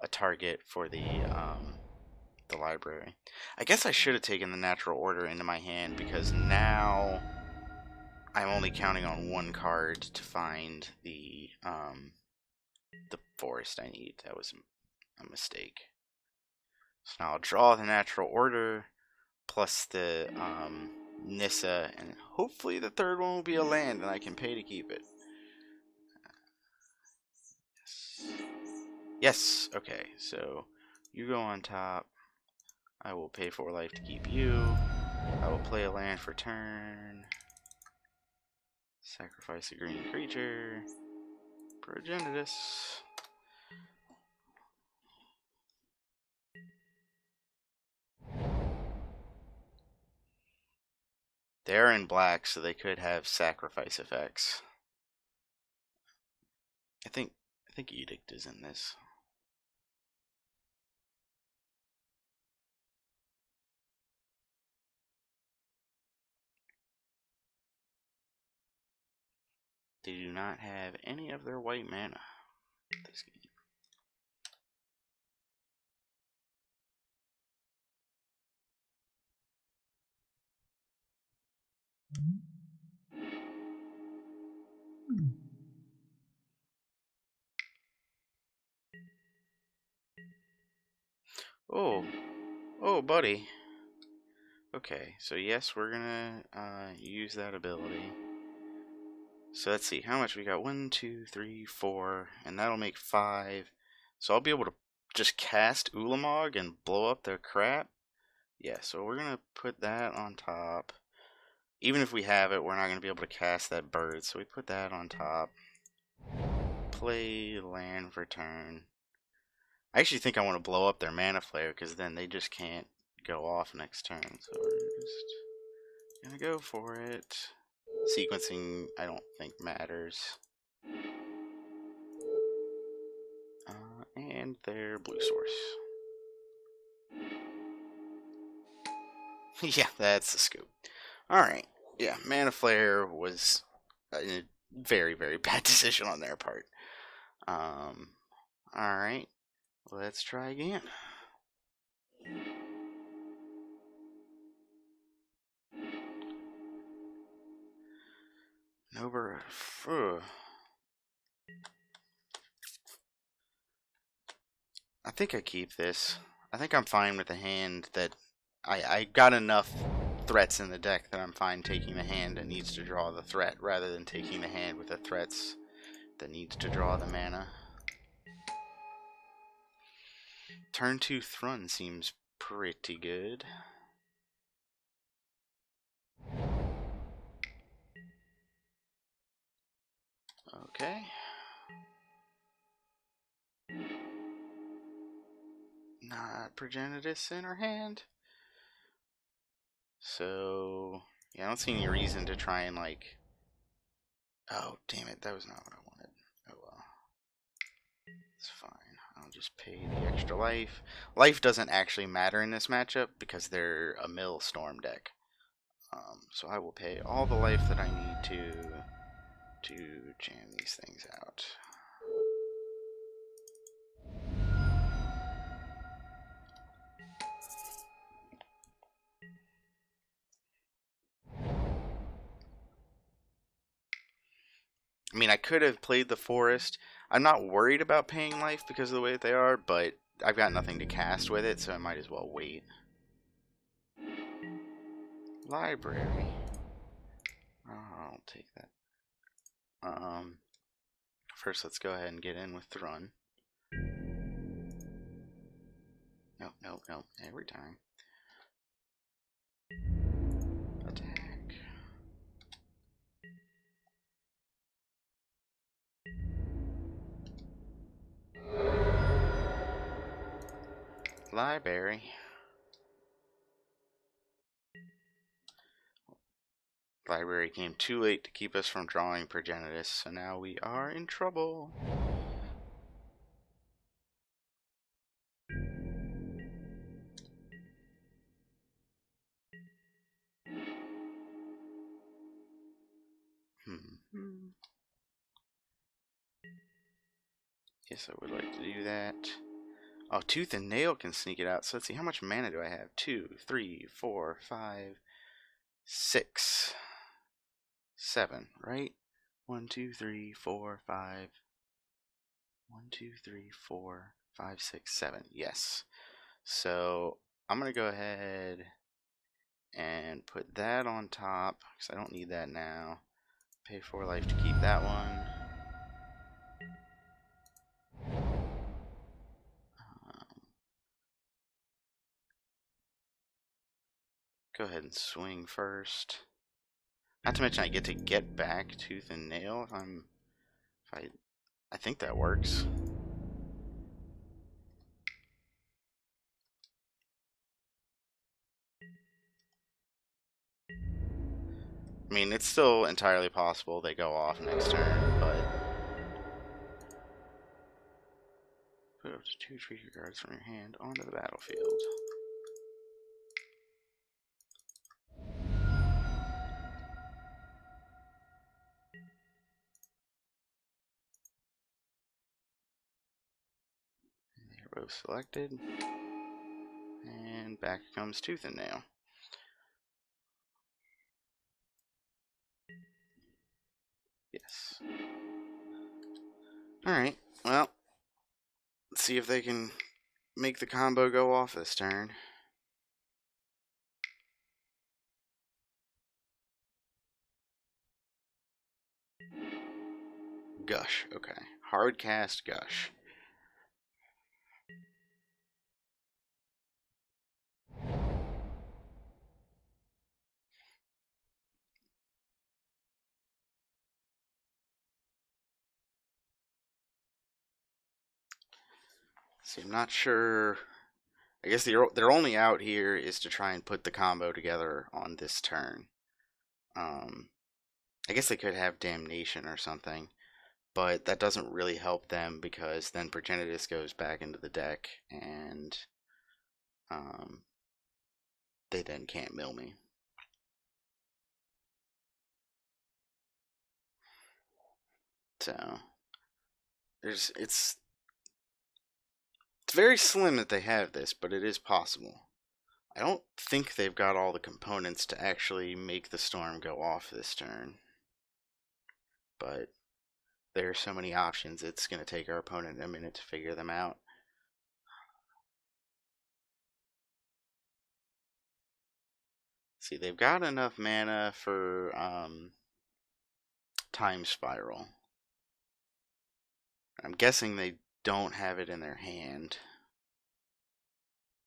a target for the library. I guess I should have taken the natural order into my hand, because now I'm only counting on 1 card to find the forest I need. That was a mistake. So now I'll draw the natural order plus the Nissa, and hopefully the third one will be a land and I can pay to keep it. Yes. Okay, so you go on top. I will pay 4 life to keep you. I will play a land for turn. Sacrifice a green creature. Progenitus. They're in black, so they could have sacrifice effects. I think Edict is in this. They do not have any of their white mana this game. Oh, buddy. Okay, so yes, we're gonna use that ability. So let's see, how much we got? 1, 2, 3, 4, and that'll make 5. So I'll be able to just cast Ulamog and blow up their crap. Yeah, so we're gonna put that on top. Even if we have it, we're not gonna be able to cast that bird, so we put that on top. Play land for turn. I actually think I want to blow up their mana flare, because then they just can't go off next turn. So we're just gonna go for it. Sequencing, I don't think matters. And their blue source. Yeah, that's the scoop. Alright. Yeah, mana flare was a very, very bad decision on their part. Alright. Let's try again. Number. I think I keep this. I think I'm fine with the hand that I got enough threats in the deck that I'm fine taking the hand that needs to draw the threat rather than taking the hand with the threats that needs to draw the mana. Turn 2 Thrun seems pretty good. Okay. Not Progenitus in her hand. So, yeah, I don't see any reason to try and, like... Oh, damn it, that was not what I wanted. Oh well. It's fine. I'll just pay the extra life. Life doesn't actually matter in this matchup because they're a mill storm deck. So I will pay all the life that I need to jam these things out. I mean, I could have played the forest. I'm not worried about paying life because of the way that they are, but I've got nothing to cast with it, so I might as well wait. Library. I'll take that. First, let's go ahead and get in with Thrun. Nope. Every time. Attack. Library. Library came too late to keep us from drawing Progenitus, so now we are in trouble. Yes, I would like to do that. Oh, Tooth and Nail can sneak it out. So let's see, how much mana do I have? 2, 3, 4, 5, 6, 7, right? 1, 2, 3, 4, 5. 1, 2, 3, 4, 5, 6, 7. Yes. So I'm going to go ahead and put that on top because I don't need that now. Pay 4 life to keep that one. Go ahead and swing first. Not to mention I get back Tooth and Nail if I think that works. I mean, it's still entirely possible they go off next turn, but put up to 2 trigger cards from your hand onto the battlefield. They're both selected. And back comes Tooth and Nail. Yes. Alright, well, let's see if they can make the combo go off this turn. Gush, okay. Hard cast Gush. See, I'm not sure. I guess their only out here is to try and put the combo together on this turn. I guess they could have Damnation or something, but that doesn't really help them because then Progenitus goes back into the deck and they then can't mill me. So it's very slim that they have this, but it is possible. I don't think they've got all the components to actually make the storm go off this turn. But there are so many options, it's going to take our opponent a minute to figure them out. See, they've got enough mana for Time Spiral. I'm guessing they don't have it in their hand.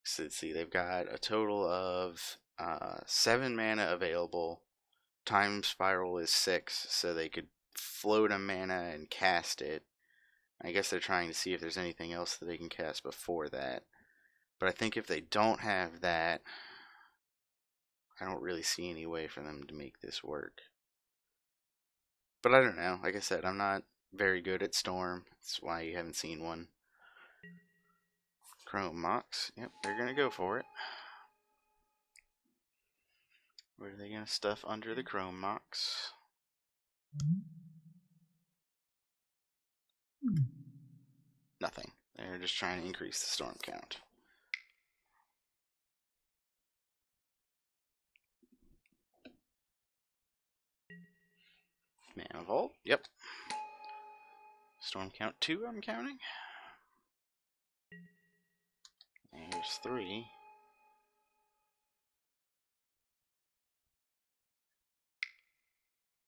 So let's see, they've got a total of 7 mana available. Time Spiral is 6, so they could float a mana and cast it. I guess they're trying to see if there's anything else that they can cast before that. But I think if they don't have that, I don't really see any way for them to make this work. But I don't know. Like I said, I'm not very good at Storm. That's why you haven't seen one. Chrome Mox. Yep, they're going to go for it. What are they going to stuff under the Chrome Mox? Nothing. They're just trying to increase the storm count. Mana Vault. Yep. Storm count 2, I'm counting. There's 3.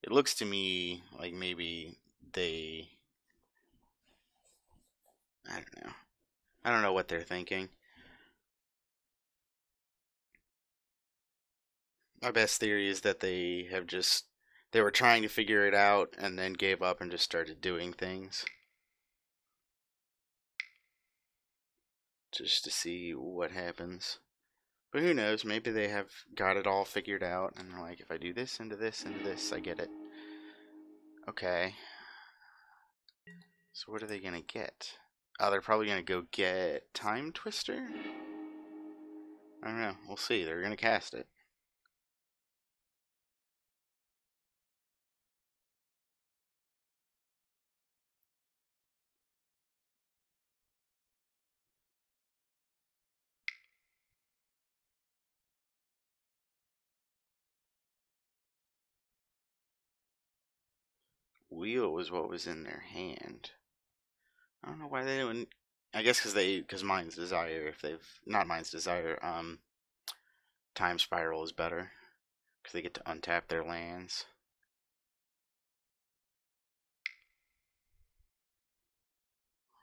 It looks to me like maybe they... I don't know. I don't know what they're thinking. My best theory is that they were trying to figure it out and then gave up and just started doing things. Just to see what happens. But who knows, maybe they have got it all figured out and they're like, if I do this into this into this, I get it. Okay. So what are they gonna get? Oh, they're probably gonna go get Time Twister? I don't know. We'll see. They're gonna cast it. Wheel was what was in their hand. I don't know why they didn't. I guess because Mind's Desire. If they've not Mind's Desire, Time Spiral is better because they get to untap their lands.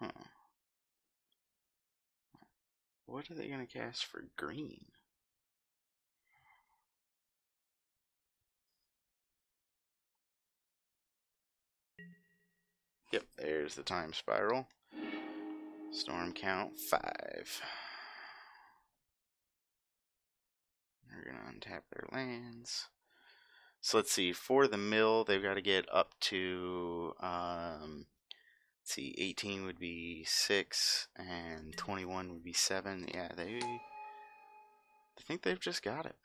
Huh. What are they gonna cast for green? Yep, there's the Time Spiral. Storm count 5. They're gonna untap their lands. So let's see. For the mill, they've got to get up to let's see, 18 would be 6, and 21 would be 7. Yeah, they think they've just got it.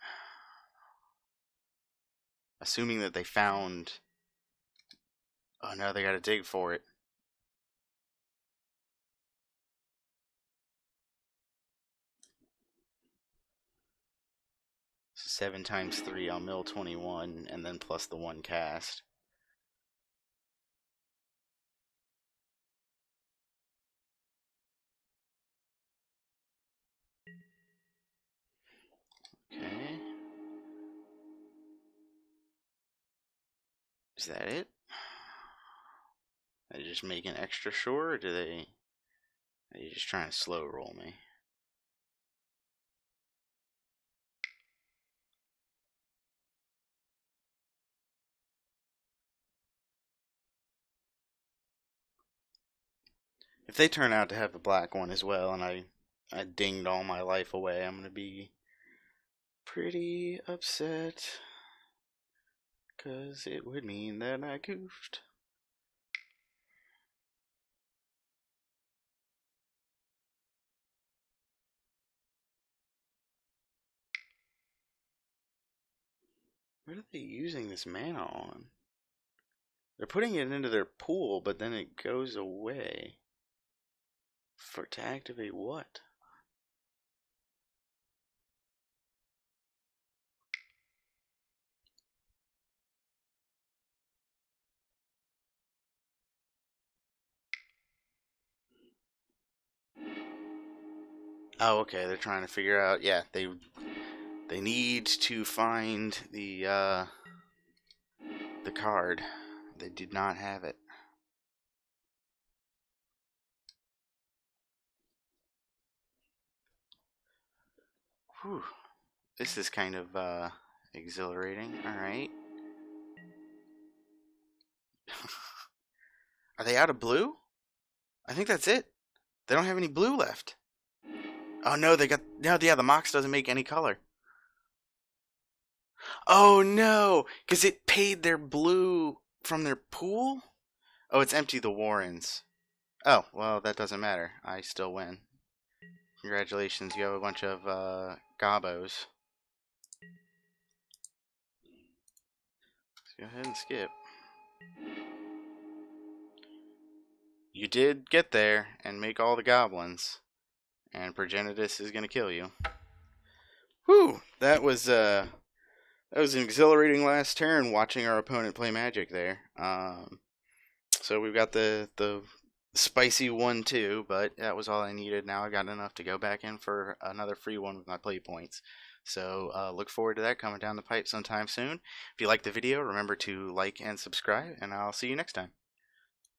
Assuming that they found. Oh no, they got to dig for it. 7 times 3, I'll mill 21, and then plus the 1 cast. Okay. Is that it? Are they just making extra sure, or are they just trying to slow roll me? If they turn out to have the black one as well, and I dinged all my life away, I'm gonna be pretty upset. 'Cause it would mean that I goofed. What are they using this mana on? They're putting it into their pool, but then it goes away. To activate what? Oh, okay. They're trying to figure out. Yeah, they need to find the card. They did not have it. Whew. This is kind of exhilarating. All right. Are they out of blue? I think that's it. They don't have any blue left. Oh no, they got no. Yeah, the Mox doesn't make any color. Oh no, because it paid their blue from their pool. Oh, it's empty the Warrens. Oh well, that doesn't matter. I still win. Congratulations, you have a bunch of gobos. Let's go ahead and skip. You did get there and make all the goblins, and Progenitus is gonna kill you. Whew, that was an exhilarating last turn watching our opponent play Magic there. So we've got the spicy one too, but that was all I needed. Now I got enough to go back in for another free one with my play points. So look forward to that coming down the pipe sometime soon. If you like the video, remember to like and subscribe, and I'll see you next time.